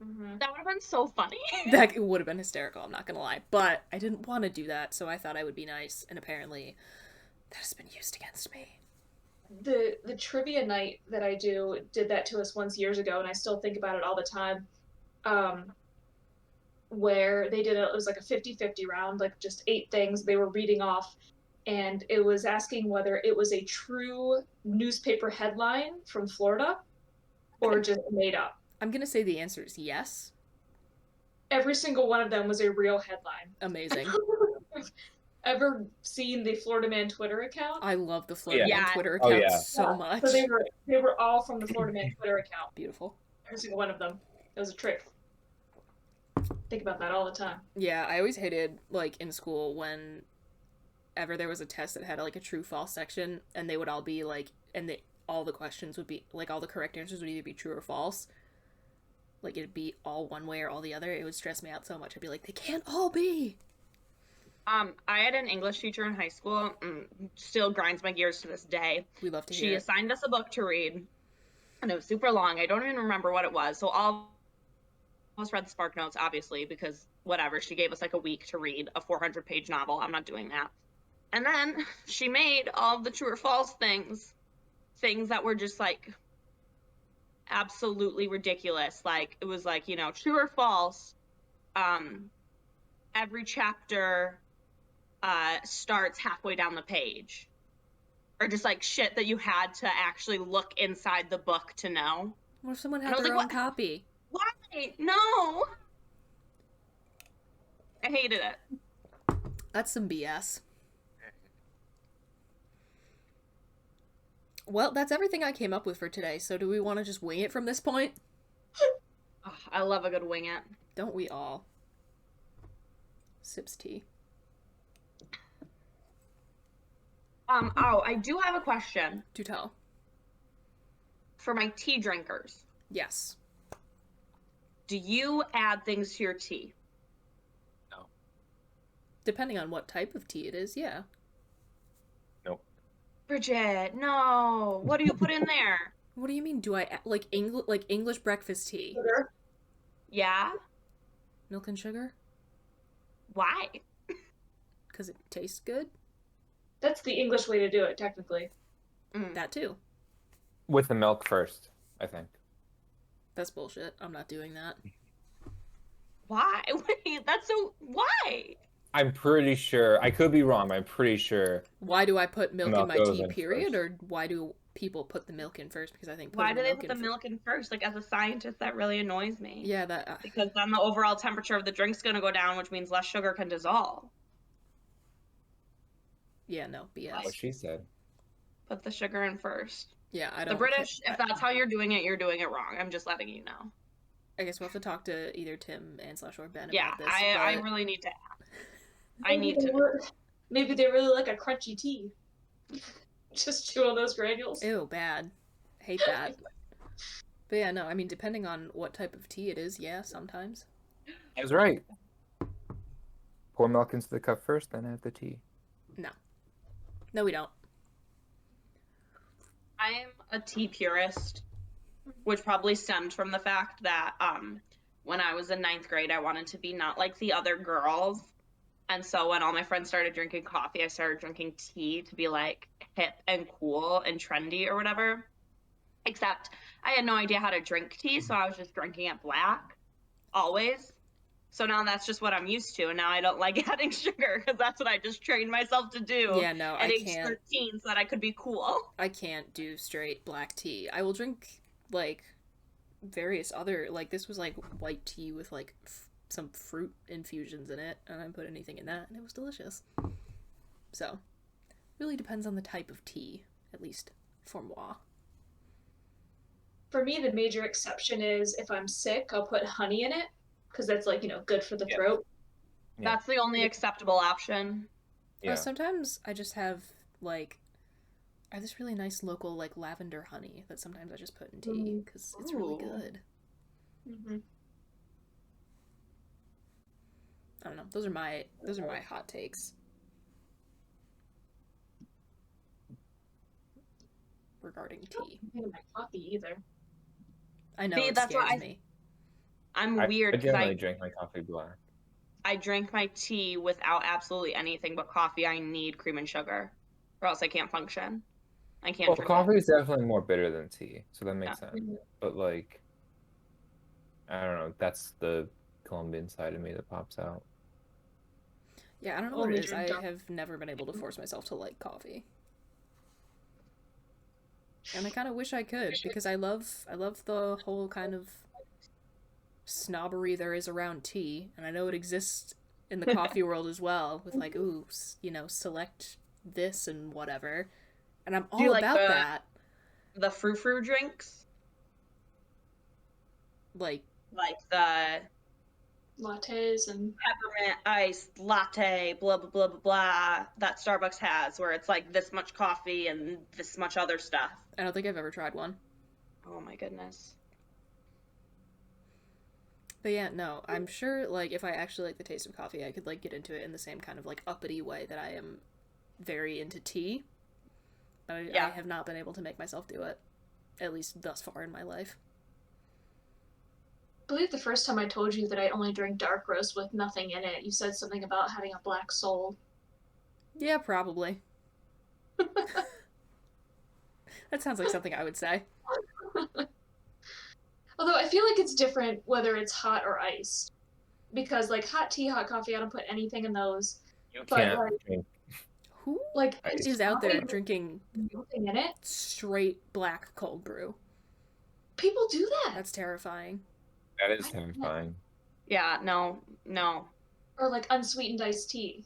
Speaker 4: Mm-hmm.
Speaker 1: That would have been so funny.
Speaker 2: That would have been hysterical, I'm not gonna lie. But I didn't want to do that, so I thought I would be nice, and apparently that has been used against me.
Speaker 4: The trivia night that I do did that to us once years ago, and I still think about it all the time. Where they did it was like a 50-50 round, like just 8 things they were reading off, and it was asking whether it was a true newspaper headline from Florida or just made up.
Speaker 2: I'm gonna say the answer is yes.
Speaker 4: Every single one of them was a real headline.
Speaker 2: Amazing.
Speaker 4: Ever seen the Florida Man Twitter account?
Speaker 2: I love the Florida
Speaker 1: Yeah.
Speaker 2: Man Twitter
Speaker 3: Oh,
Speaker 2: account
Speaker 3: yeah.
Speaker 2: so
Speaker 4: Yeah.
Speaker 2: much.
Speaker 4: So they were all from the Florida Man Twitter account.
Speaker 2: Beautiful.
Speaker 4: Every single one of them. It was a trick. Think about that all the time.
Speaker 2: Yeah, I always hated, like, in school whenever there was a test that had, like, a true-false section, and they would all be, like, and all the questions would be, like, all the correct answers would either be true or false. Like, it'd be all one way or all the other. It would stress me out so much. I'd be like, they can't all be!
Speaker 1: I had an English teacher in high school, still grinds my gears to this day.
Speaker 2: We love to
Speaker 1: She
Speaker 2: hear it.
Speaker 1: assigned us a book to read, and it was super long. I don't even remember what it was. So all of us read the Spark Notes, obviously, because whatever. She gave us like a week to read a 400-page novel. I'm not doing that. And then she made all of the true or false things that were just like absolutely ridiculous. Like, it was like, you know, true or false, every chapter starts halfway down the page. Or just like shit that you had to actually look inside the book to know.
Speaker 2: What if someone
Speaker 1: And I
Speaker 2: had
Speaker 1: was
Speaker 2: their
Speaker 1: like,
Speaker 2: own
Speaker 1: what?
Speaker 2: copy?
Speaker 1: Why? No! I hated it.
Speaker 2: That's some BS. Well, that's everything I came up with for today, so do we want to just wing it from this point?
Speaker 1: Ugh, I love a good wing it.
Speaker 2: Don't we all? Sips tea.
Speaker 1: Oh, I do have a question
Speaker 2: Do tell.
Speaker 1: for my tea drinkers.
Speaker 2: Yes.
Speaker 1: Do you add things to your tea?
Speaker 2: Depending on what type of tea it is, yeah.
Speaker 3: Nope.
Speaker 1: Bridget, no. What do you put in there?
Speaker 2: What do you mean? Do I like English breakfast tea?
Speaker 4: Sugar.
Speaker 1: Yeah?
Speaker 2: Milk and sugar?
Speaker 1: Why?
Speaker 2: Because it tastes good?
Speaker 4: That's the English way to do it, technically.
Speaker 2: That too.
Speaker 3: With the milk first, I think.
Speaker 2: That's bullshit. I'm not doing that.
Speaker 1: Why? Wait, that's so. Why?
Speaker 3: I'm pretty sure. I could be wrong, but I'm pretty sure.
Speaker 2: Why do I put milk in
Speaker 3: Milk
Speaker 2: my
Speaker 3: goes
Speaker 2: tea,
Speaker 3: in
Speaker 2: period?
Speaker 3: first.
Speaker 2: Or why do people put the milk in first? Because I think
Speaker 1: Why
Speaker 2: putting
Speaker 1: do
Speaker 2: the
Speaker 1: they
Speaker 2: milk
Speaker 1: put
Speaker 2: in
Speaker 1: the milk in first? Like, as a scientist, that really annoys me.
Speaker 2: Yeah, that.
Speaker 1: Because then the overall temperature of the drink's gonna go down, which means less sugar can dissolve.
Speaker 2: Yeah, no, BS.
Speaker 3: What she said.
Speaker 1: Put the sugar in first.
Speaker 2: Yeah, I
Speaker 1: The
Speaker 2: don't.
Speaker 1: British, if that's how you're doing it wrong. I'm just letting you know.
Speaker 2: I guess we'll have to talk to either Tim and / or Ben
Speaker 1: Yeah,
Speaker 2: about this.
Speaker 1: I
Speaker 2: but-
Speaker 1: really need to. I need
Speaker 4: Maybe they
Speaker 1: to.
Speaker 4: were- Maybe they really like a crunchy tea. Just chew on those granules.
Speaker 2: Ew, bad. Hate that. But yeah, no, I mean, depending on what type of tea it is, yeah, sometimes.
Speaker 3: I was right. Pour milk into the cup first, then add the tea.
Speaker 2: No, we don't.
Speaker 1: I'm a tea purist, which probably stemmed from the fact that when I was in 9th grade, I wanted to be not like the other girls. And so when all my friends started drinking coffee, I started drinking tea to be like hip and cool and trendy or whatever. Except I had no idea how to drink tea, so I was just drinking it black always. So now that's just what I'm used to, and now I don't like adding sugar because that's what I just trained myself to do
Speaker 2: Yeah, no,
Speaker 1: at
Speaker 2: I
Speaker 1: age
Speaker 2: can't.
Speaker 1: 13 so that I could be cool.
Speaker 2: I can't do straight black tea. I will drink, like, various other, like, this was, like, white tea with, like, some fruit infusions in it, and I didn't put anything in that, and it was delicious. So, really depends on the type of tea, at least for moi.
Speaker 4: For me, the major exception is if I'm sick, I'll put honey in it because that's like, good for the
Speaker 3: Yeah.
Speaker 4: throat.
Speaker 3: Yeah.
Speaker 1: That's the only acceptable option.
Speaker 3: Yeah.
Speaker 2: Sometimes I just have, like, I have this really nice local, like, lavender honey that sometimes I just put in tea, because it's really
Speaker 1: Ooh.
Speaker 2: good.
Speaker 4: Mm-hmm.
Speaker 2: I don't know. Those are my hot takes regarding tea.
Speaker 4: I don't my coffee either.
Speaker 2: I know
Speaker 1: See,
Speaker 2: it
Speaker 1: that's what
Speaker 2: scares me.
Speaker 1: I'm
Speaker 3: I
Speaker 1: weird because
Speaker 3: generally drink my coffee black.
Speaker 1: I drink my tea without absolutely anything but coffee. I need cream and sugar, or else I can't function. I can't
Speaker 3: Well,
Speaker 1: drink
Speaker 3: coffee is definitely more bitter than tea, so that makes
Speaker 1: Yeah.
Speaker 3: sense. But like, I don't know. That's the Colombian side of me that pops out.
Speaker 2: Yeah, I don't know what
Speaker 4: Only
Speaker 2: it is.
Speaker 4: drink
Speaker 2: I
Speaker 4: dark.
Speaker 2: have never been able to force myself to like coffee. And I kind of wish I could, because I love the whole kind of snobbery there is around tea, and I know it exists in the coffee world as well, with like, ooh, select this and whatever. And I'm
Speaker 1: Do you
Speaker 2: all
Speaker 1: like
Speaker 2: about
Speaker 1: the-
Speaker 2: that.
Speaker 1: The frou-frou drinks,
Speaker 2: Like,
Speaker 1: the
Speaker 4: Lattes and
Speaker 1: peppermint iced latte, blah blah blah blah blah, that Starbucks has, where it's like this much coffee and this much other stuff.
Speaker 2: I don't think I've ever tried one.
Speaker 1: Oh my goodness.
Speaker 2: But yeah, no, I'm sure, like, if I actually like the taste of coffee, I could, like, get into it in the same kind of, like, uppity way that I am very into tea. But I
Speaker 1: Yeah.
Speaker 2: have not been able to make myself do it, at least thus far in my life.
Speaker 4: I believe the first time I told you that I only drink dark roast with nothing in it, you said something about having a black soul.
Speaker 2: Yeah, probably. That sounds like something I would say.
Speaker 4: Although I feel like it's different whether it's hot or iced. Because like hot tea, hot coffee, I don't put anything in those.
Speaker 3: You
Speaker 4: But,
Speaker 3: can't
Speaker 4: like-
Speaker 3: drink.
Speaker 2: Who
Speaker 4: Like
Speaker 3: Ice.
Speaker 2: is out there
Speaker 4: coffee with
Speaker 2: drinking
Speaker 4: nothing in it.
Speaker 2: straight black cold brew?
Speaker 4: People do that.
Speaker 2: That's terrifying.
Speaker 3: That is terrifying.
Speaker 1: Yeah, no.
Speaker 4: Or like unsweetened iced tea.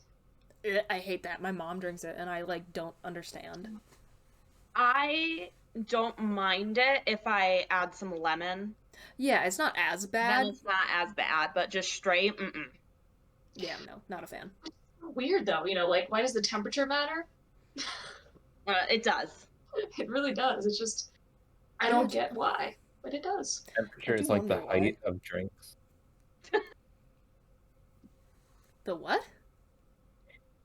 Speaker 2: Ugh, I hate that. My mom drinks it, and I, like, don't understand.
Speaker 1: I don't mind it if I add some lemon.
Speaker 2: Yeah, it's not as
Speaker 1: Then
Speaker 2: bad.
Speaker 1: it's not as bad, but just straight,
Speaker 2: Yeah, no, not a fan.
Speaker 4: Weird though, like why does the temperature matter?
Speaker 1: It does.
Speaker 4: It really does. It's just I don't get why, but it does.
Speaker 3: Temperature
Speaker 2: do
Speaker 3: is like the
Speaker 2: wonder why.
Speaker 3: height of drinks.
Speaker 2: The what?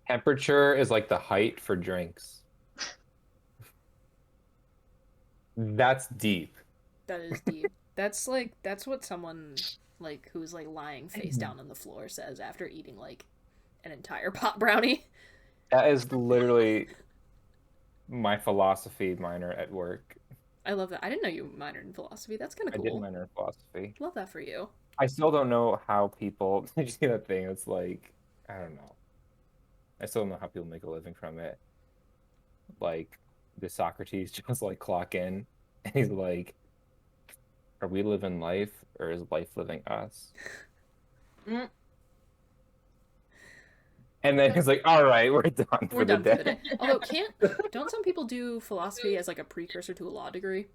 Speaker 3: Temperature is like the height for drinks. That's deep.
Speaker 2: That is deep. That's what someone like who's like lying face down on the floor says after eating like an entire pot brownie.
Speaker 3: That is literally my philosophy minor at work.
Speaker 2: I love that. I didn't know you minored in philosophy. That's kind of
Speaker 3: I did
Speaker 2: cool.
Speaker 3: minor in philosophy.
Speaker 2: Love that for you.
Speaker 3: I still don't know how people did you see that thing? It's like, I don't know. I still don't know how people make a living from it. Like, the Socrates just like clock in and he's like, are we living life or is life living us?
Speaker 1: Mm.
Speaker 3: And then he's like, all right, we're done
Speaker 2: We're
Speaker 3: for the
Speaker 2: done for the
Speaker 3: day.
Speaker 2: day. Although don't some people do philosophy as like a precursor to a law degree?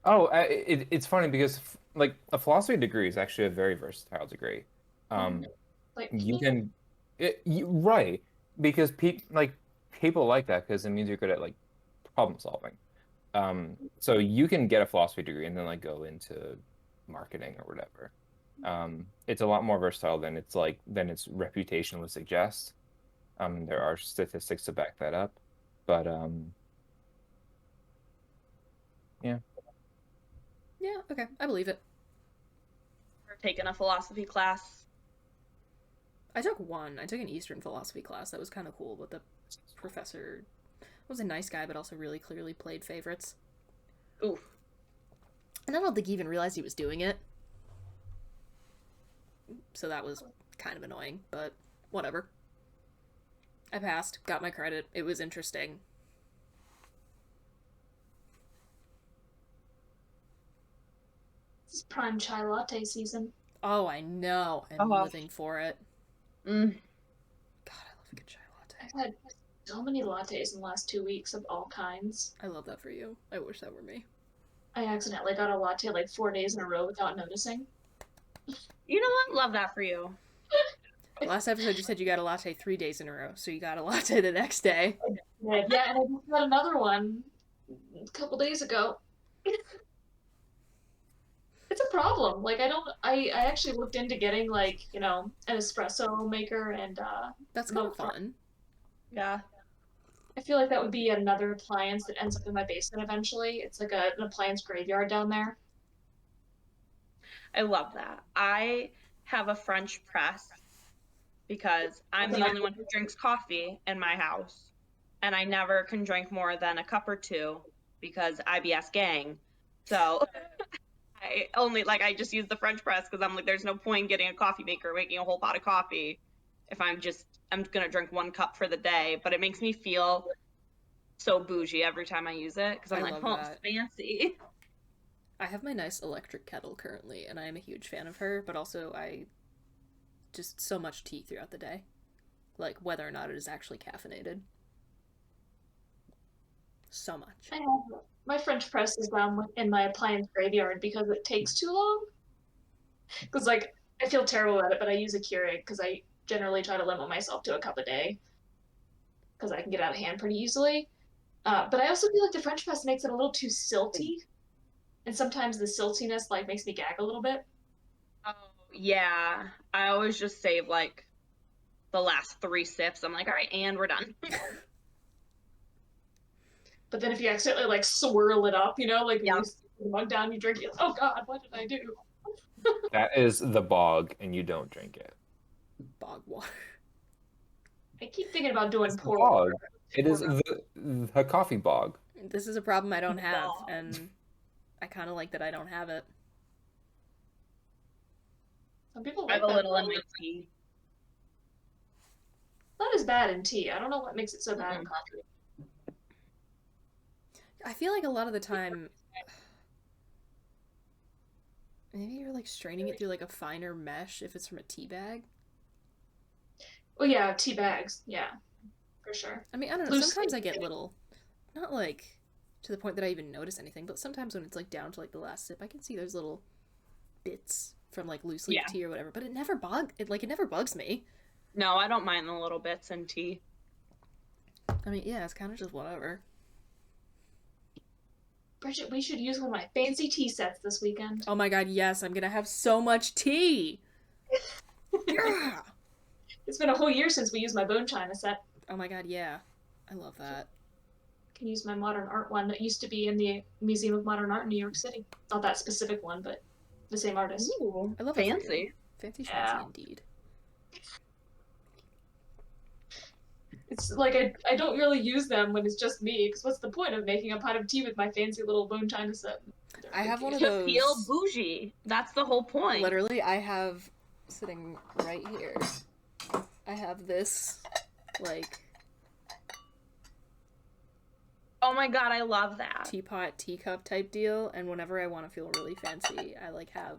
Speaker 3: Oh, it's funny because like a philosophy degree is actually a very versatile degree.
Speaker 4: Like
Speaker 3: You can, right, because people like that because it means you're good at like problem solving. So you can get a philosophy degree and then like go into marketing or whatever. It's a lot more versatile than its reputation would suggest. There are statistics to back that up, but yeah.
Speaker 2: Yeah, okay. I believe it.
Speaker 1: Taking a philosophy class.
Speaker 2: I took one. I took an Eastern philosophy class. That was kind of cool, but the professor was a nice guy, but also really clearly played favorites.
Speaker 1: Ooh.
Speaker 2: And I don't think he even realized he was doing it. So that was kind of annoying, but whatever. I passed, got my credit. It was interesting.
Speaker 4: this is prime chai latte season.
Speaker 2: Oh, I know. I'm living for it.
Speaker 1: Mm.
Speaker 2: God, I love a good chai latte.
Speaker 4: I've had so many lattes in the last 2 weeks of all kinds.
Speaker 2: I love that for you. I wish that were me.
Speaker 4: I accidentally got a latte like 4 days in a row without noticing.
Speaker 1: You know what? Love that for you.
Speaker 2: Last episode you said you got a latte 3 days in a row, so you got a latte the next day.
Speaker 4: Yeah, and I just got another one a couple days ago. It's a problem. Like I actually looked into getting like, an espresso maker and
Speaker 2: That's kind of
Speaker 4: milk.
Speaker 2: fun.
Speaker 1: Yeah.
Speaker 4: I feel like that would be another appliance that ends up in my basement eventually. It's like an appliance graveyard down there.
Speaker 1: I love that. I have a French press because I'm the only one who drinks coffee in my house. And I never can drink more than a cup or two because IBS gang. So I just use the French press because I'm like, there's no point getting a coffee maker, making a whole pot of coffee if I'm gonna drink 1 cup for the day. But it makes me feel so bougie every time I use it because I'm
Speaker 2: I
Speaker 1: like,
Speaker 2: love
Speaker 1: oh,
Speaker 2: that.
Speaker 1: fancy.
Speaker 2: I have my nice electric kettle currently, and I am a huge fan of her, but also I just so much tea throughout the day. Like, whether or not it is actually caffeinated. So much.
Speaker 4: I have my French press is down in my appliance graveyard because it takes too long. Because like I feel terrible about it, but I use a Keurig because I generally try to limit myself to a cup a day because I can get out of hand pretty easily. But I also feel like the French press makes it a little too silty, and sometimes the siltiness like makes me gag a little bit.
Speaker 1: Oh, yeah. I always just save like the last 3 sips. I'm like, all right, and we're done.
Speaker 4: But then if you accidentally like swirl it up, like
Speaker 1: Yeah.
Speaker 4: you sit the mug down, you drink it. Oh God, what did I do?
Speaker 3: That is the bog, and you don't drink it.
Speaker 2: Bog water.
Speaker 4: I keep thinking about doing
Speaker 3: It's the
Speaker 4: pour
Speaker 3: bog.
Speaker 4: water.
Speaker 3: It is the coffee bog.
Speaker 2: This is a problem I don't have,
Speaker 1: Bog.
Speaker 2: and I kind of like that I don't have it.
Speaker 4: Some people
Speaker 1: I
Speaker 4: like
Speaker 1: have a
Speaker 4: that.
Speaker 1: little in my tea.
Speaker 4: Not as bad in tea. I don't know what makes it so bad in
Speaker 1: Mhm.
Speaker 4: coffee.
Speaker 2: I feel like a lot of the time, maybe you're like straining it through like a finer mesh if it's from a tea bag.
Speaker 4: Oh yeah, tea bags. Yeah, for sure.
Speaker 2: I mean, I don't know.
Speaker 4: Loose
Speaker 2: Sometimes I
Speaker 4: leaf.
Speaker 2: get little, not like to the point that I even notice anything, but sometimes when it's like down to like the last sip, I can see there's little bits from like loose leaf
Speaker 1: Yeah.
Speaker 2: tea or whatever. But it never bugs me.
Speaker 1: No, I don't mind the little bits in tea.
Speaker 2: I I mean, yeah, it's kind of just whatever.
Speaker 4: Bridget, we should use one of my fancy tea sets this weekend.
Speaker 2: Oh my god, yes, I'm gonna have so much tea! Yeah!
Speaker 4: It's been a whole year since we used my bone china set.
Speaker 2: Oh my god, yeah. I love that.
Speaker 4: I can use my modern art one that used to be in the Museum of Modern Art in New York City. Not that specific one, but the same artist.
Speaker 1: Ooh,
Speaker 2: I love it for you.
Speaker 1: fancy.
Speaker 2: Fancy schmancy
Speaker 4: Yeah.
Speaker 2: indeed.
Speaker 4: It's like I don't really use them when it's just me, because what's the point of making a pot of tea with my fancy little bone china set?
Speaker 2: I have one of
Speaker 1: To feel
Speaker 2: those.
Speaker 1: bougie. That's the whole point.
Speaker 2: Literally, I have sitting right here. I have this, like,
Speaker 1: Oh my god, I love that.
Speaker 2: teapot, teacup type deal, and whenever I want to feel really fancy, I, like, have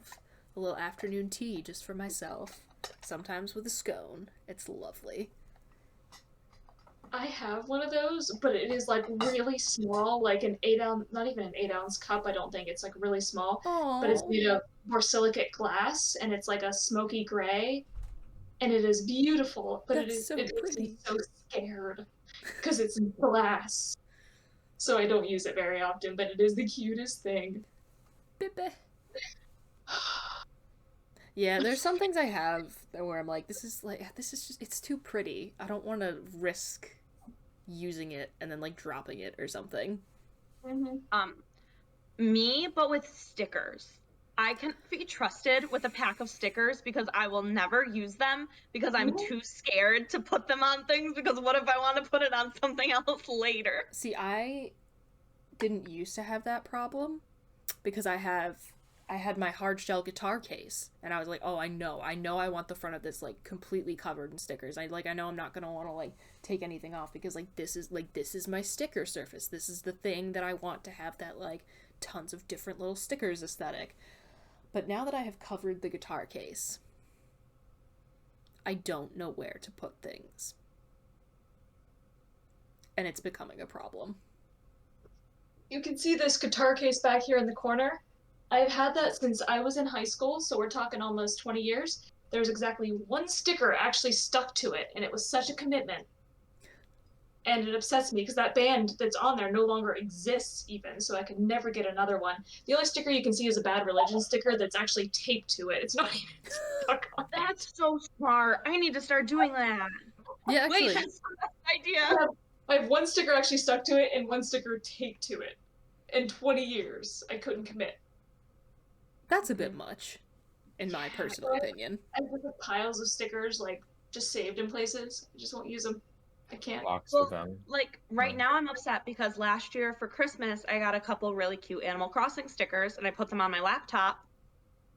Speaker 2: a little afternoon tea just for myself. Sometimes with a scone. It's lovely.
Speaker 4: I have one of those, but it is like really small, like an 8 ounce, not even an 8 ounce cup, I don't think. It's like really small, but it's
Speaker 2: Oh,
Speaker 4: made of borosilicate glass, and it's like a smoky gray, and it is beautiful, but
Speaker 2: That's so
Speaker 4: it makes me
Speaker 2: pretty.
Speaker 4: so scared because it's glass. So I don't use it very often, but it is the cutest thing.
Speaker 2: Bippe. Yeah, there's some things I have where I'm like, this is just, it's too pretty. I don't want to risk using it and then, like, dropping it or something.
Speaker 1: Me, but with stickers. I can't be trusted with a pack of stickers because I will never use them because I'm too scared to put them on things because what if I want to put it on something else later?
Speaker 2: See, I didn't used to have that problem because I had my hard shell guitar case, and I was like, oh, I know I want the front of this, like, completely covered in stickers. I know I'm not gonna want to, like, take anything off because, like, this is my sticker surface. This is the thing that I want to have, that, like, tons of different little stickers aesthetic. But now that I have covered the guitar case, I don't know where to put things. And it's becoming a problem.
Speaker 4: You can see this guitar case back here in the corner. I've had that since I was in high school, so we're talking almost 20 years. There's exactly one sticker actually stuck to it, and it was such a commitment. And it upsets me because that band that's on there no longer exists even, so I could never get another one. The only sticker you can see is a Bad Religion sticker that's actually taped to it. It's not even stuck on it.
Speaker 1: That's so smart. I need to start doing that.
Speaker 2: Yeah, actually,
Speaker 1: Wait, that's the best idea.
Speaker 4: I have one sticker actually stuck to it and one sticker taped to it. In 20 years, I couldn't commit.
Speaker 2: that's a bit much, in my personal opinion.
Speaker 4: I have piles of stickers, like, just saved in places. I just won't use them. I can't.
Speaker 3: Box
Speaker 1: Well,
Speaker 3: of them.
Speaker 1: like right
Speaker 3: Right.
Speaker 1: now I'm upset because last year for Christmas I got a couple really cute Animal Crossing stickers and I put them on my laptop.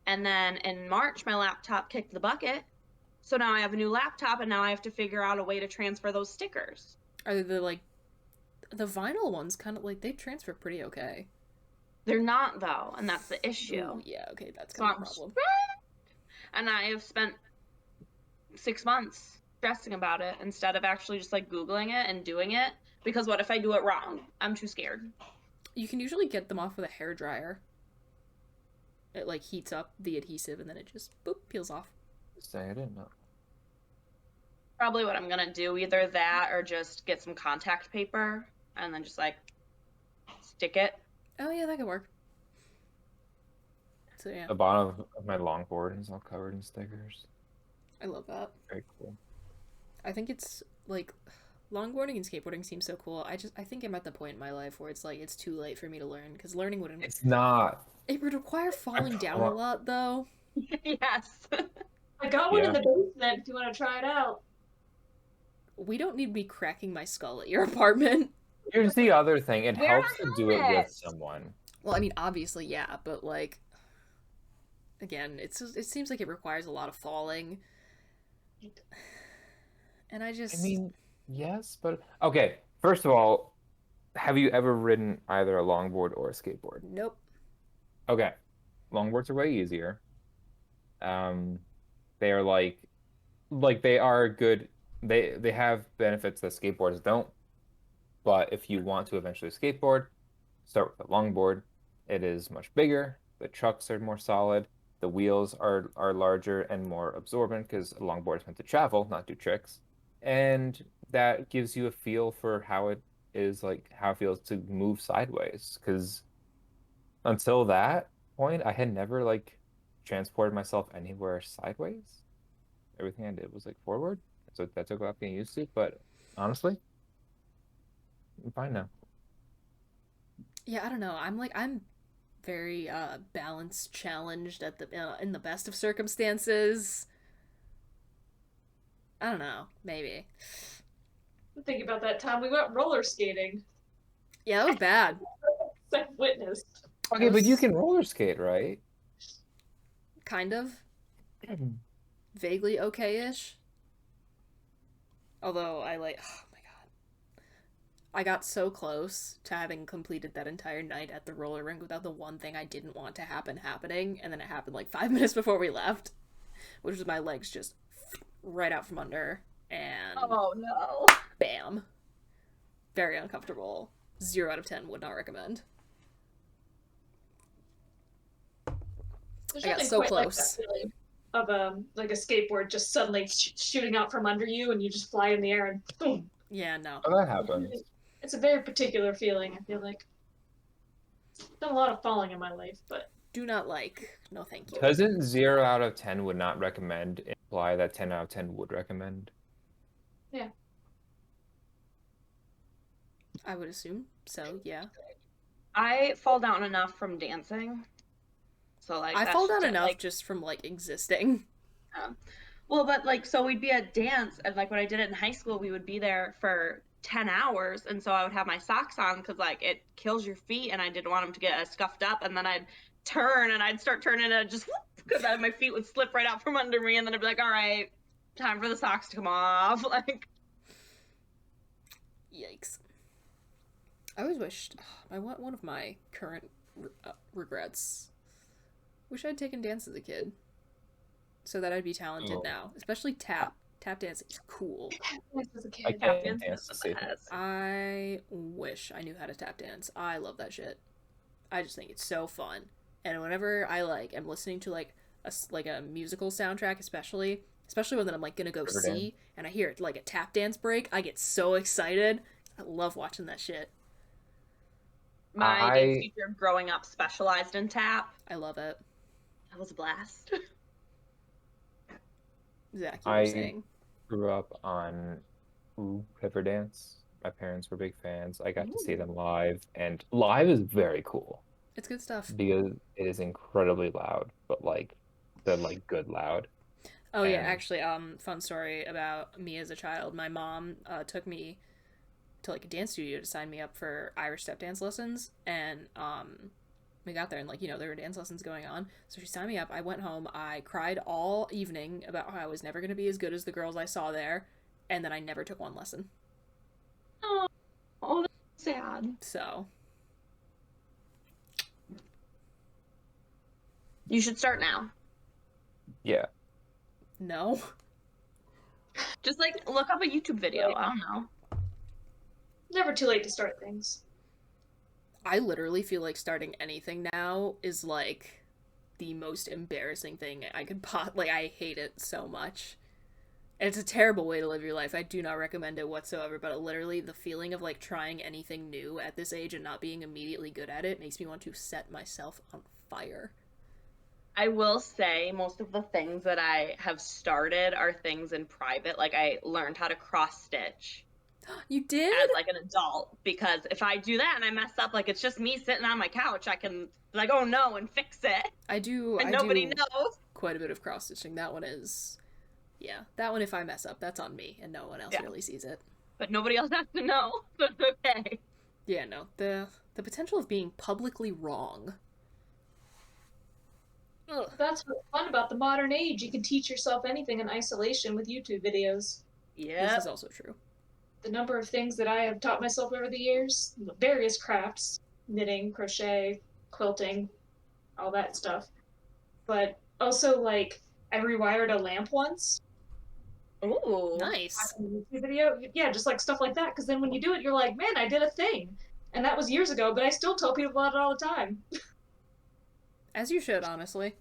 Speaker 1: And then in March my laptop kicked the bucket. So now I have a new laptop and now I have to figure out a way to transfer those stickers.
Speaker 2: Are the, like, the vinyl ones kind of, like, they transfer pretty okay?
Speaker 1: They're not though, and that's the issue.
Speaker 2: Ooh, yeah, okay, that's
Speaker 1: So
Speaker 2: kind of
Speaker 1: I'm
Speaker 2: a problem.
Speaker 1: and I have spent 6 months stressing about it instead of actually just like Googling it and doing it. Because what if I do it wrong? I'm too scared.
Speaker 2: You can usually get them off with a hairdryer. It, like, heats up the adhesive and then it just, boop, peels off.
Speaker 3: Say I didn't know.
Speaker 1: Probably what I'm gonna do, either that or just get some contact paper and then just like stick it.
Speaker 2: Oh, yeah, that could work. So, yeah,
Speaker 3: The bottom of my longboard is all covered in stickers.
Speaker 2: I love that.
Speaker 3: Very cool.
Speaker 2: I think it's, like, longboarding and skateboarding seems so cool. I think I'm at the point in my life where it's, like, it's too late for me to learn, because learning wouldn't...
Speaker 3: It's not.
Speaker 2: It would require falling down a lot, though.
Speaker 1: Yes.
Speaker 4: I got one in
Speaker 3: Yeah.
Speaker 4: the basement if you want to try it out.
Speaker 2: We don't need me cracking my skull at your apartment.
Speaker 3: Here's the other thing. It
Speaker 1: Wear
Speaker 3: helps
Speaker 1: a
Speaker 3: to do it with
Speaker 1: helmet.
Speaker 3: someone.
Speaker 2: Well, I mean, obviously, yeah, but, like, again, it seems like it requires a lot of falling. And I just...
Speaker 3: I mean, yes, but okay. First of all, have you ever ridden either a longboard or a skateboard?
Speaker 2: Nope.
Speaker 3: Okay, longboards are way easier. They are like they are good. They have benefits that skateboards don't. But if you want to eventually skateboard, start with a longboard. It is much bigger. The trucks are more solid. The wheels are larger and more absorbent because a longboard is meant to travel, not do tricks. and that gives you a feel for how it is, like how it feels to move sideways. Because until that point, I had never like transported myself anywhere sideways. Everything I did was like forward, so that took a lot getting used to. But honestly, I'm fine now.
Speaker 2: Yeah, I don't know. I'm very balanced challenged at the in the best of circumstances. I don't know, maybe.
Speaker 4: I'm thinking about that time we went roller skating.
Speaker 2: Yeah, that was bad.
Speaker 4: I witnessed.
Speaker 3: Okay,
Speaker 2: That
Speaker 3: but you
Speaker 2: was
Speaker 3: can roller skate, right?
Speaker 2: kind of vaguely okay-ish. Although I like, oh my god, I got so close to having completed that entire night at the roller rink without the one thing I didn't want to happen happening, and then it happened like 5 minutes before we left, which was my legs just right out from under, and
Speaker 1: Oh no.
Speaker 2: bam, very uncomfortable. 0 out of 10 would not recommend.
Speaker 4: There's
Speaker 2: I got
Speaker 4: nothing
Speaker 2: so
Speaker 4: quite like
Speaker 2: close.
Speaker 4: that feeling of like a skateboard just suddenly shooting out from under you, and you just fly in the air and boom.
Speaker 2: Yeah, no.
Speaker 3: Oh, that happens.
Speaker 4: It's a very particular feeling. I feel like done a lot of falling in my life, but
Speaker 2: Do not like. No, thank you.
Speaker 3: Doesn't 0 out of 10 would not recommend imply that 10 out of 10 would recommend?
Speaker 4: yeah.
Speaker 2: I would assume so. Yeah.
Speaker 1: I fall down enough from dancing. So like
Speaker 2: I
Speaker 1: that's
Speaker 2: fall down
Speaker 1: just,
Speaker 2: enough
Speaker 1: like,
Speaker 2: just from like existing.
Speaker 1: well, but like so we'd be at dance and like when I did it in high school, we would be there for 10 hours and so I would have my socks on because like it kills your feet and I didn't want them to get scuffed up and then I'd turn and I'd start turning and I'd just because my feet would slip right out from under me and then I'd be like, all right, time for the socks to come off. Like
Speaker 2: Yikes. I always wished. One of my current regrets. Wish I'd taken dance as a kid, so that I'd be talented
Speaker 3: Oh.
Speaker 2: now. Especially tap. Tap dance is cool.
Speaker 4: As a
Speaker 3: I
Speaker 4: kid.
Speaker 3: can't
Speaker 1: dance
Speaker 3: dance
Speaker 1: is
Speaker 3: to
Speaker 1: the
Speaker 3: save it.
Speaker 1: best.
Speaker 2: I wish I knew how to tap dance. I love that shit. I just think it's so fun. And whenever I like am listening to like a musical soundtrack, especially one that I'm like gonna go
Speaker 3: Riverdance.
Speaker 2: see, and I hear it like a tap dance break, I get so excited. I love watching that shit.
Speaker 1: My
Speaker 3: I-
Speaker 1: dance teacher growing up specialized in tap.
Speaker 2: I love it.
Speaker 1: That was a blast.
Speaker 2: Zach, you were
Speaker 3: I-
Speaker 2: saying.
Speaker 3: Grew up on Riverdance. My parents were big fans. I got to see them live, and live is very cool
Speaker 2: It's good stuff.
Speaker 3: because it is incredibly loud, but like the like good loud.
Speaker 2: Oh yeah,
Speaker 3: And-
Speaker 2: actually, fun story about me as a child. My mom took me to like a dance studio to sign me up for Irish step dance lessons, and we got there and like there were dance lessons going on. So she signed me up. I went home. I cried all evening about how I was never gonna be as good as the girls I saw there, and then I never took one lesson.
Speaker 1: Oh, that's sad.
Speaker 2: So
Speaker 1: You should start now.
Speaker 3: Yeah.
Speaker 2: no.
Speaker 1: Just like look up a YouTube video.
Speaker 4: Right.
Speaker 1: I don't know.
Speaker 4: Never too late to start things.
Speaker 2: I literally feel like starting anything now is like the most embarrassing thing I could like I hate it so much. And it's a terrible way to live your life. I do not recommend it whatsoever, but literally the feeling of like trying anything new at this age and not being immediately good at it makes me want to set myself on fire.
Speaker 1: I will say most of the things that I have started are things in private. Like I learned how to cross stitch
Speaker 2: You did?
Speaker 1: as like an adult because if I do that and I mess up, like it's just me sitting on my couch, I can like, oh no, and fix it.
Speaker 2: I do
Speaker 1: And
Speaker 2: I
Speaker 1: nobody
Speaker 2: do
Speaker 1: knows.
Speaker 2: quite a bit of cross stitching. That one is yeah. That one if I mess up, that's on me and no one else
Speaker 1: Yeah.
Speaker 2: really sees it.
Speaker 1: But nobody else has to know. So it's okay.
Speaker 2: Yeah, no. The potential of being publicly wrong. Ugh.
Speaker 4: That's what's fun about the modern age. You can teach yourself anything in isolation with YouTube videos.
Speaker 2: This
Speaker 1: Yeah.
Speaker 2: is also true.
Speaker 4: The number of things that I have taught myself over the years, various crafts, knitting, crochet, quilting, all that stuff. But also, like, I rewired a lamp once.
Speaker 1: Ooh.
Speaker 2: Nice.
Speaker 4: Watching a YouTube video. Yeah, just like stuff like that. Because then when you do it, you're like, man, I did a thing. And that was years ago, but I still tell people about it all the time.
Speaker 2: As you should, honestly.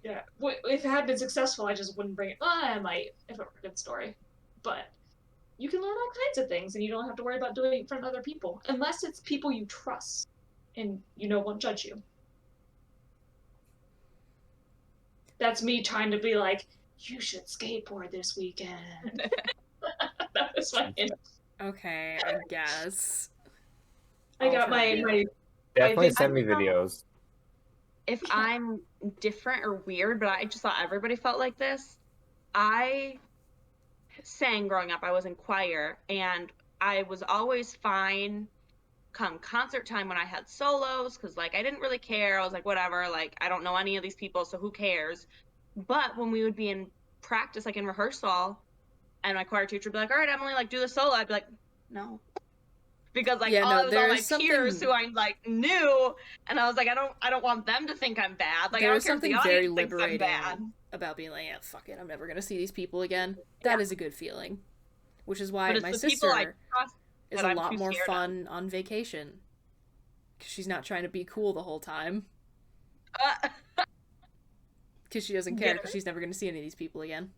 Speaker 4: Yeah. If it had been successful, I just wouldn't bring it. Well, I might, if it were a good story. But you can learn all kinds of things, and you don't have to worry about doing it in front of other people, unless it's people you trust and won't judge you. That's me trying to be like, you should skateboard this weekend. That was my hint.
Speaker 2: Okay, I guess.
Speaker 4: I got
Speaker 2: I'll try.
Speaker 4: my
Speaker 3: Definitely
Speaker 4: vid-
Speaker 3: send me videos.
Speaker 1: If I'm different or weird, but I just thought everybody felt like this. I sang growing up. I was in choir, and I was always fine come concert time when I had solos, because like I didn't really care. I was like, whatever, like I don't know any of these people, so who cares? But when we would be in practice, like in rehearsal, and my choir teacher would be like, all right, Emily, like do the solo, I'd be like, no. Because like
Speaker 2: Yeah, no,
Speaker 1: it was all my
Speaker 2: there's
Speaker 1: peers
Speaker 2: something-
Speaker 1: who I like knew, and I was like, I don't want them to think I'm bad. Like I
Speaker 2: There's
Speaker 1: don't care if the
Speaker 2: something very
Speaker 1: audience thinks I'm
Speaker 2: liberating
Speaker 1: bad.
Speaker 2: about being like, yeah, fuck it, I'm never gonna see these people again. That is a good feeling. Which is why
Speaker 1: But it's
Speaker 2: my
Speaker 1: the people I
Speaker 2: sister
Speaker 1: trust
Speaker 2: is
Speaker 1: that
Speaker 2: a
Speaker 1: I'm
Speaker 2: lot
Speaker 1: too
Speaker 2: more
Speaker 1: scared of.
Speaker 2: fun on vacation. Because she's not trying to be cool the whole time. Because she doesn't care,
Speaker 1: Yeah.
Speaker 2: because she's never gonna see any of these people again.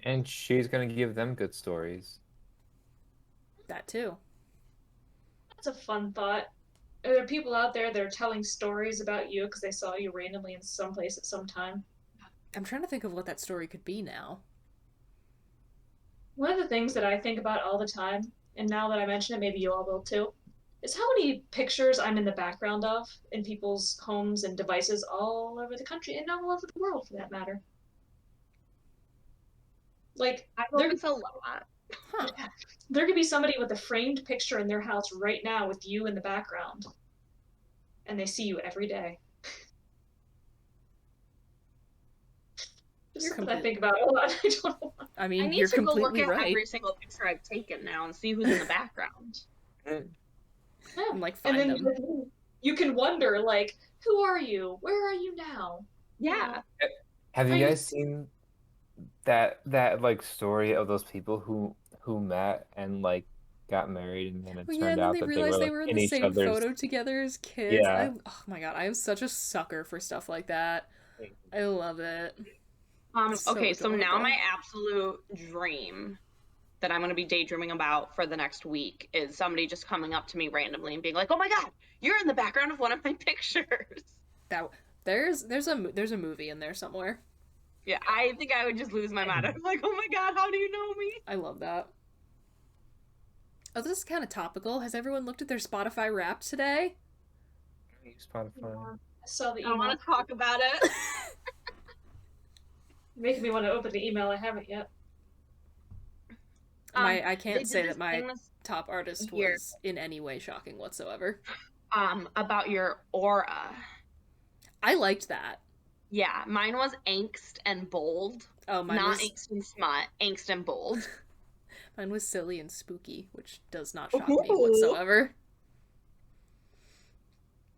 Speaker 3: And she's gonna give them good stories.
Speaker 2: That too.
Speaker 4: That's a fun thought. Are there people out there that are telling stories about you because they saw you randomly in some place at some time?
Speaker 2: I'm trying to think of what that story could be now.
Speaker 4: One of the things that I think about all the time, and now that I mention it, maybe you all will too, is how many pictures I'm in the background of in people's homes and devices all over the country and all over the world, for that matter. Like,
Speaker 1: I hope it's a lot.
Speaker 2: Huh.
Speaker 4: there could be somebody with a framed picture in their house right now with you in the background, and they see you every day. Just
Speaker 2: You're
Speaker 4: something I
Speaker 2: complete-
Speaker 4: think about a lot. I don't know why.
Speaker 2: I mean,
Speaker 1: I need
Speaker 2: you're
Speaker 1: to go look
Speaker 2: completely
Speaker 1: at
Speaker 2: right.
Speaker 1: every single picture I've taken now and see who's in the background.
Speaker 4: Yeah.
Speaker 2: And like
Speaker 4: And
Speaker 2: find
Speaker 4: then
Speaker 2: them.
Speaker 4: you can wonder, like, who are you? Where are you now?
Speaker 1: Yeah.
Speaker 3: Have you
Speaker 4: Are you-
Speaker 3: guys seen that like story of those people who met and like got married and then it
Speaker 2: Well,
Speaker 3: turned
Speaker 2: yeah, and then
Speaker 3: out
Speaker 2: they
Speaker 3: that
Speaker 2: realized
Speaker 3: were
Speaker 2: they
Speaker 3: like
Speaker 2: were in
Speaker 3: in
Speaker 2: the
Speaker 3: each
Speaker 2: same
Speaker 3: other's.
Speaker 2: photo together as kids.
Speaker 3: Yeah.
Speaker 2: Oh my god, I am such a sucker for stuff like that. I love it. So
Speaker 1: Okay, so now
Speaker 2: adorable.
Speaker 1: my absolute dream that I'm going to be daydreaming about for the next week is somebody just coming up to me randomly and being like, "Oh my god, you're in the background of one of my pictures."
Speaker 2: That there's a movie in there somewhere.
Speaker 1: Yeah, I think I would just lose my mind. I'm like, "Oh my god, how do you know me?"
Speaker 2: I love that. Oh, this is kind of topical. Has everyone looked at their Spotify Wrapped today?
Speaker 3: Spotify.
Speaker 4: I saw the
Speaker 1: I
Speaker 4: email.
Speaker 1: want to talk about it.
Speaker 4: Making me want to open the email. I haven't yet.
Speaker 2: I
Speaker 1: They
Speaker 2: can't
Speaker 1: did
Speaker 2: say
Speaker 1: this
Speaker 2: that my
Speaker 1: thing this
Speaker 2: top artist
Speaker 1: year.
Speaker 2: was in any way shocking whatsoever.
Speaker 1: About your aura.
Speaker 2: I liked that.
Speaker 1: Yeah, mine was angst and bold.
Speaker 2: Oh, mine
Speaker 1: Not
Speaker 2: was
Speaker 1: angst and smut, angst and bold.
Speaker 2: mine was silly and spooky, which does not shock me
Speaker 1: Ooh.
Speaker 2: whatsoever.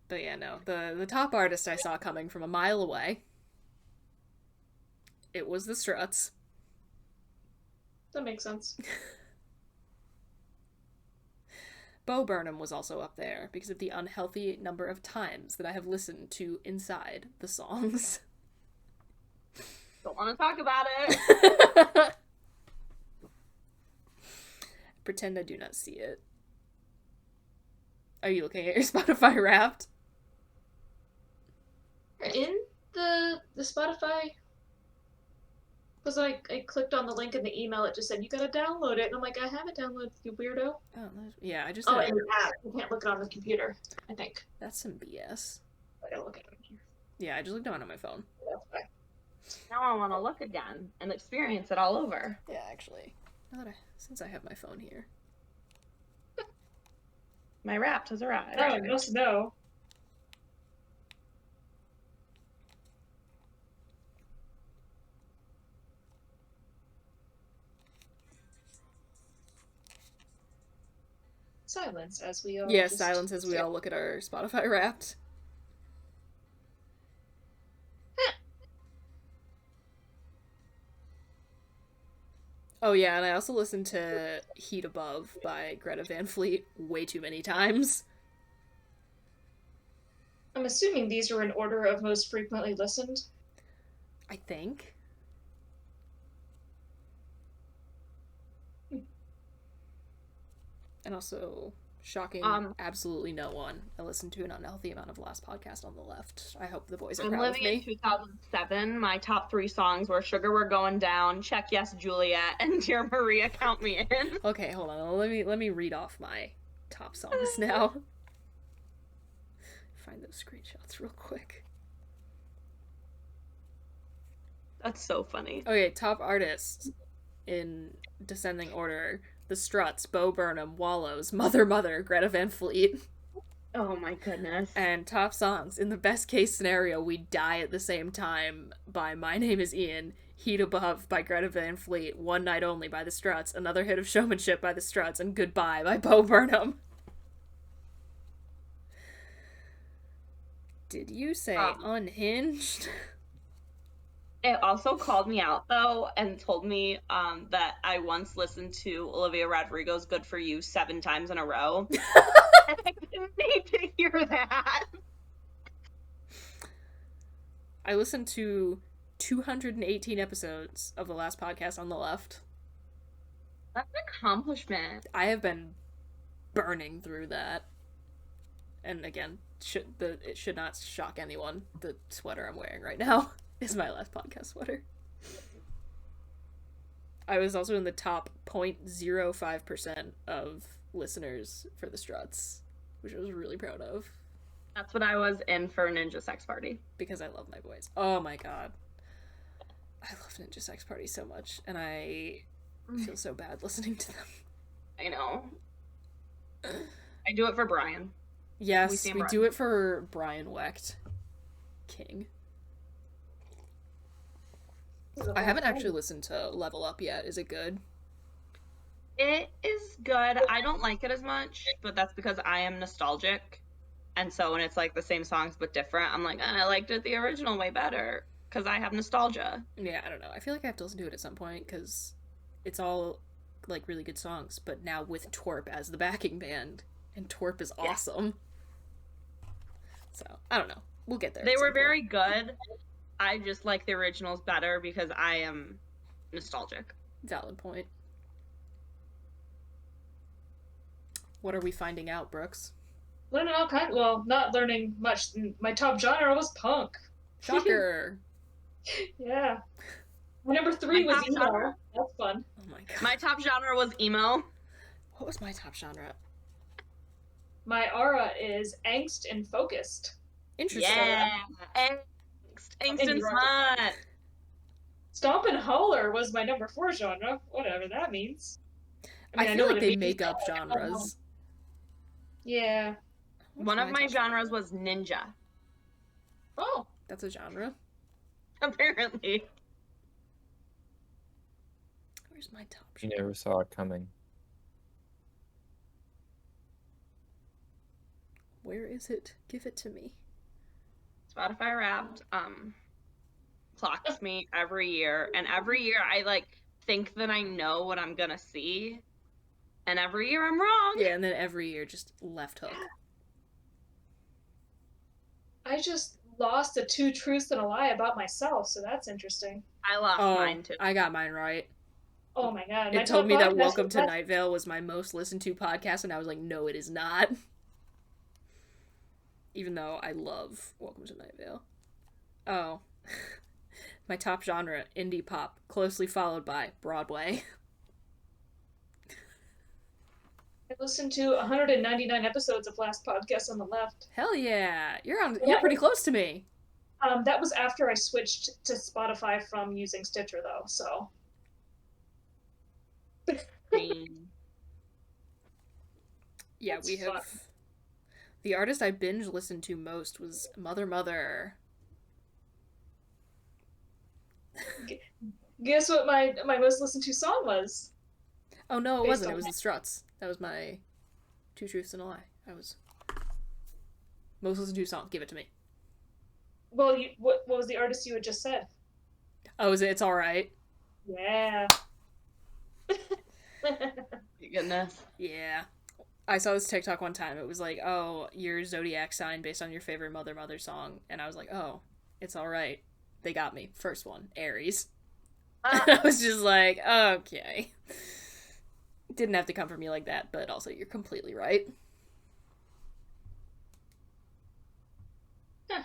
Speaker 2: But yeah, no, the top artist I saw coming from a mile away. It was the Struts.
Speaker 4: That makes sense.
Speaker 2: Bo Burnham was also up there because of the unhealthy number of times that I have listened to Inside the songs.
Speaker 1: Don't want to talk about it.
Speaker 2: Pretend I do not see it. Are you looking at your Spotify Wrapped?
Speaker 4: In the Spotify, because I clicked on the link in the email, it just said you gotta download it, and I'm like, I have it downloaded, you weirdo.
Speaker 2: Oh, yeah, I just
Speaker 4: Oh,
Speaker 2: had-
Speaker 4: in the app, you can't look it on the computer. I think
Speaker 2: that's some BS.
Speaker 4: I gotta look at it here.
Speaker 2: Yeah, I just looked on my phone.
Speaker 4: That's fine.
Speaker 1: Now I want to look again and experience it all over.
Speaker 2: Yeah, actually, since I have my phone here.
Speaker 1: My Wrapped has arrived.
Speaker 4: Oh, I must know. Silence as we all
Speaker 2: Yeah,
Speaker 4: just-
Speaker 2: silence as we all look at our Spotify Wrapped. Oh yeah, and I also listened to Heat Above by Greta Van Fleet way too many times.
Speaker 4: I'm assuming these are in order of most frequently listened.
Speaker 2: I think. And also, shocking, absolutely no one. I listened to an unhealthy amount of Last Podcast on the Left. I hope the boys are
Speaker 1: I'm
Speaker 2: proud of
Speaker 1: living in
Speaker 2: me.
Speaker 1: 2007. My top 3 songs were Sugar We're Going Down, Check Yes Juliet, and Dear Maria Count Me In.
Speaker 2: Okay, hold on. Let me read off my top songs now. Find those screenshots real quick.
Speaker 1: That's so funny.
Speaker 2: Okay, top artists in descending order: The Struts, Bo Burnham, Wallows, Mother Mother, Greta Van Fleet.
Speaker 1: Oh my goodness.
Speaker 2: And top songs: in the best case scenario, We Die at the Same Time by My Name is Ian, Heat Above by Greta Van Fleet, One Night Only by The Struts, Another Hit of Showmanship by The Struts, and Goodbye by Bo Burnham. Did you say Unhinged?
Speaker 1: It also called me out, though, and told me that I once listened to Olivia Rodrigo's Good For You 7 times in a row. And I didn't need to hear that.
Speaker 2: I listened to 218 episodes of the Last Podcast on the Left.
Speaker 1: That's an accomplishment.
Speaker 2: I have been burning through that. And again, it should not shock anyone. The sweater I'm wearing right now is my Last Podcast sweater. I was also in the top 0.05% of listeners for The Struts, which I was really proud of.
Speaker 1: That's what I was in for Ninja Sex Party.
Speaker 2: Because I love my boys. Oh my god. I love Ninja Sex Party so much, and I feel so bad listening to them.
Speaker 1: I know. I do it for Brian.
Speaker 2: Yes, we do it for Brian Wecht. King. I haven't actually listened to Level Up yet. Is it good?
Speaker 1: It is good. I don't like it as much, but that's because I am nostalgic. And so when it's like the same songs but different, I'm like, I liked it the original way better because I have nostalgia.
Speaker 2: Yeah, I don't know. I feel like I have to listen to it at some point because it's all like really good songs, but now with Twerp as the backing band, and Twerp is awesome. So, I don't know. We'll get there.
Speaker 1: They were very good. I just like the originals better because I am nostalgic.
Speaker 2: Valid point. What are we finding out, Brooks?
Speaker 4: Learning all kinds. Well, not learning much. My top genre was punk.
Speaker 2: Shocker.
Speaker 4: Yeah. My number 3 was emo. That's fun.
Speaker 2: Oh my god.
Speaker 1: My top genre was emo.
Speaker 2: What was my top genre?
Speaker 4: My aura is angst and focused.
Speaker 2: Interesting.
Speaker 1: Yeah. Angst and Smut.
Speaker 4: Stomp and holler was my number 4 genre, whatever that means.
Speaker 2: I feel like they make up genres.
Speaker 4: Yeah.
Speaker 1: One of my genres was ninja.
Speaker 4: Oh.
Speaker 2: That's a genre?
Speaker 1: Apparently.
Speaker 2: Where's my top
Speaker 3: You
Speaker 2: genre?
Speaker 3: never saw it coming.
Speaker 2: Where is it? Give it to me.
Speaker 1: Spotify Wrapped clocks me every year, and every year I like think that I know what I'm gonna see, and every year I'm wrong.
Speaker 2: Yeah, and then every year just left hook.
Speaker 4: I just lost a 2 truths and a lie about myself, so that's interesting.
Speaker 1: I lost mine too.
Speaker 2: I got mine right.
Speaker 4: Oh my god.
Speaker 2: It told me that Welcome to Night Vale was my most listened to podcast, and I was like, no, it is not. Even though I love Welcome to Night Vale. Oh. My top genre, indie pop, closely followed by Broadway.
Speaker 4: I listened to 199 episodes of Last Podcast on the Left.
Speaker 2: Hell yeah. You're pretty close to me.
Speaker 4: That was after I switched to Spotify from using Stitcher, though, so.
Speaker 2: Yeah,
Speaker 4: That's
Speaker 2: we have...
Speaker 4: fun.
Speaker 2: The artist I binge listened to most was Mother Mother.
Speaker 4: Guess what my most listened to song was?
Speaker 2: Oh, no, it
Speaker 4: Based
Speaker 2: wasn't.
Speaker 4: on
Speaker 2: It was
Speaker 4: that.
Speaker 2: The Struts. That was my 2 truths and a lie. I was... Most listened to song. Give it to me.
Speaker 4: Well, what was the artist you had just said?
Speaker 2: Oh, is it? It's Alright.
Speaker 4: Yeah.
Speaker 1: Goodness.
Speaker 2: Yeah. I saw this TikTok one time. It was like, oh, your zodiac sign based on your favorite Mother Mother song. And I was like, oh, it's Alright. They got me. First one, Aries. And I was just like, okay. Didn't have to come from me like that, but also you're completely right.
Speaker 4: Yeah,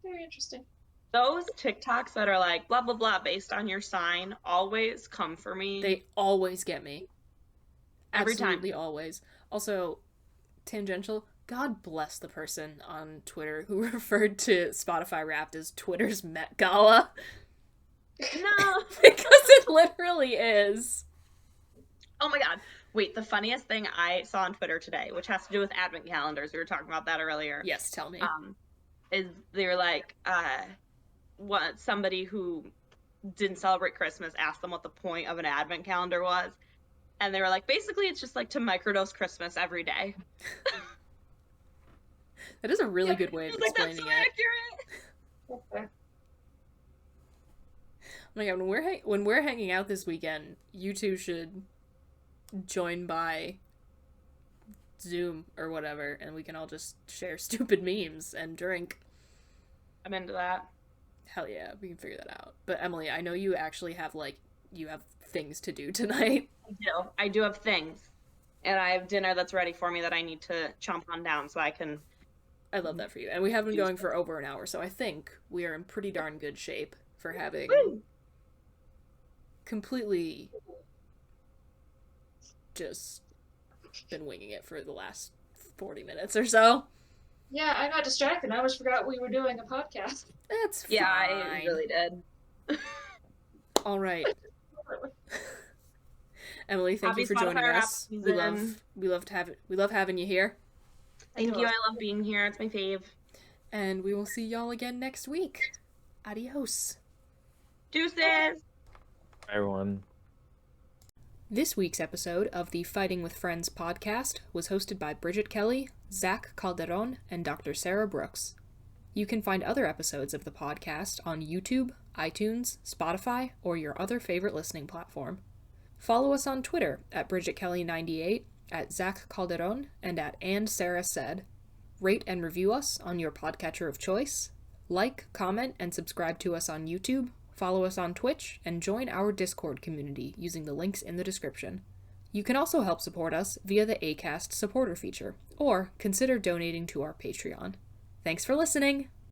Speaker 4: very interesting.
Speaker 1: Those TikToks that are like blah blah blah based on your sign always come for me.
Speaker 2: They always get me.
Speaker 1: Every time.
Speaker 2: Absolutely always. Also, tangential, God bless the person on Twitter who referred to Spotify Wrapped as Twitter's Met Gala.
Speaker 1: No.
Speaker 2: Because it literally is.
Speaker 1: Oh my god. Wait, the funniest thing I saw on Twitter today, which has to do with advent calendars, we were talking about that earlier.
Speaker 2: Yes, tell me.
Speaker 1: Is they were like, somebody who didn't celebrate Christmas asked them what the point of an advent calendar was. And they were like, basically, it's just like to microdose Christmas every day.
Speaker 2: That is a really good way of explaining
Speaker 1: that's so
Speaker 2: it.
Speaker 1: accurate.
Speaker 4: Okay.
Speaker 2: Oh my god, when we're hanging out this weekend, you two should join by Zoom or whatever, and we can all just share stupid memes and drink.
Speaker 1: I'm into that.
Speaker 2: Hell yeah, we can figure that out. But Emily, I know you actually have you have things to do tonight.
Speaker 1: I do have things. And I have dinner that's ready for me that I need to chomp on down so I can...
Speaker 2: I love that for you. And we have been going for over an hour, so I think we are in pretty darn good shape for having completely just been winging it for the last 40 minutes or so.
Speaker 4: Yeah, I got distracted. I almost forgot we were doing a podcast.
Speaker 2: That's fine.
Speaker 1: Yeah, I really did.
Speaker 2: All right. Emily, thank
Speaker 1: Happy
Speaker 2: you for
Speaker 1: Spotify
Speaker 2: joining
Speaker 1: Wrapped
Speaker 2: us.
Speaker 1: season.
Speaker 2: We love having you here.
Speaker 1: Thank you. I love being here. It's my fave.
Speaker 2: And we will see y'all again next week. Adios.
Speaker 1: Deuces.
Speaker 3: Hi, everyone.
Speaker 2: This week's episode of the Fighting with Friends podcast was hosted by Bridget Kelly, Zach Calderon, and Dr. Sarah Brooks. You can find other episodes of the podcast on YouTube, iTunes, Spotify, or your other favorite listening platform. Follow us on Twitter at BridgetKelly98, at Zach Calderon, and at @AndSarahSaid. Rate and review us on your podcatcher of choice. Like, comment, and subscribe to us on YouTube. Follow us on Twitch, and join our Discord community using the links in the description. You can also help support us via the Acast supporter feature, or consider donating to our Patreon. Thanks for listening!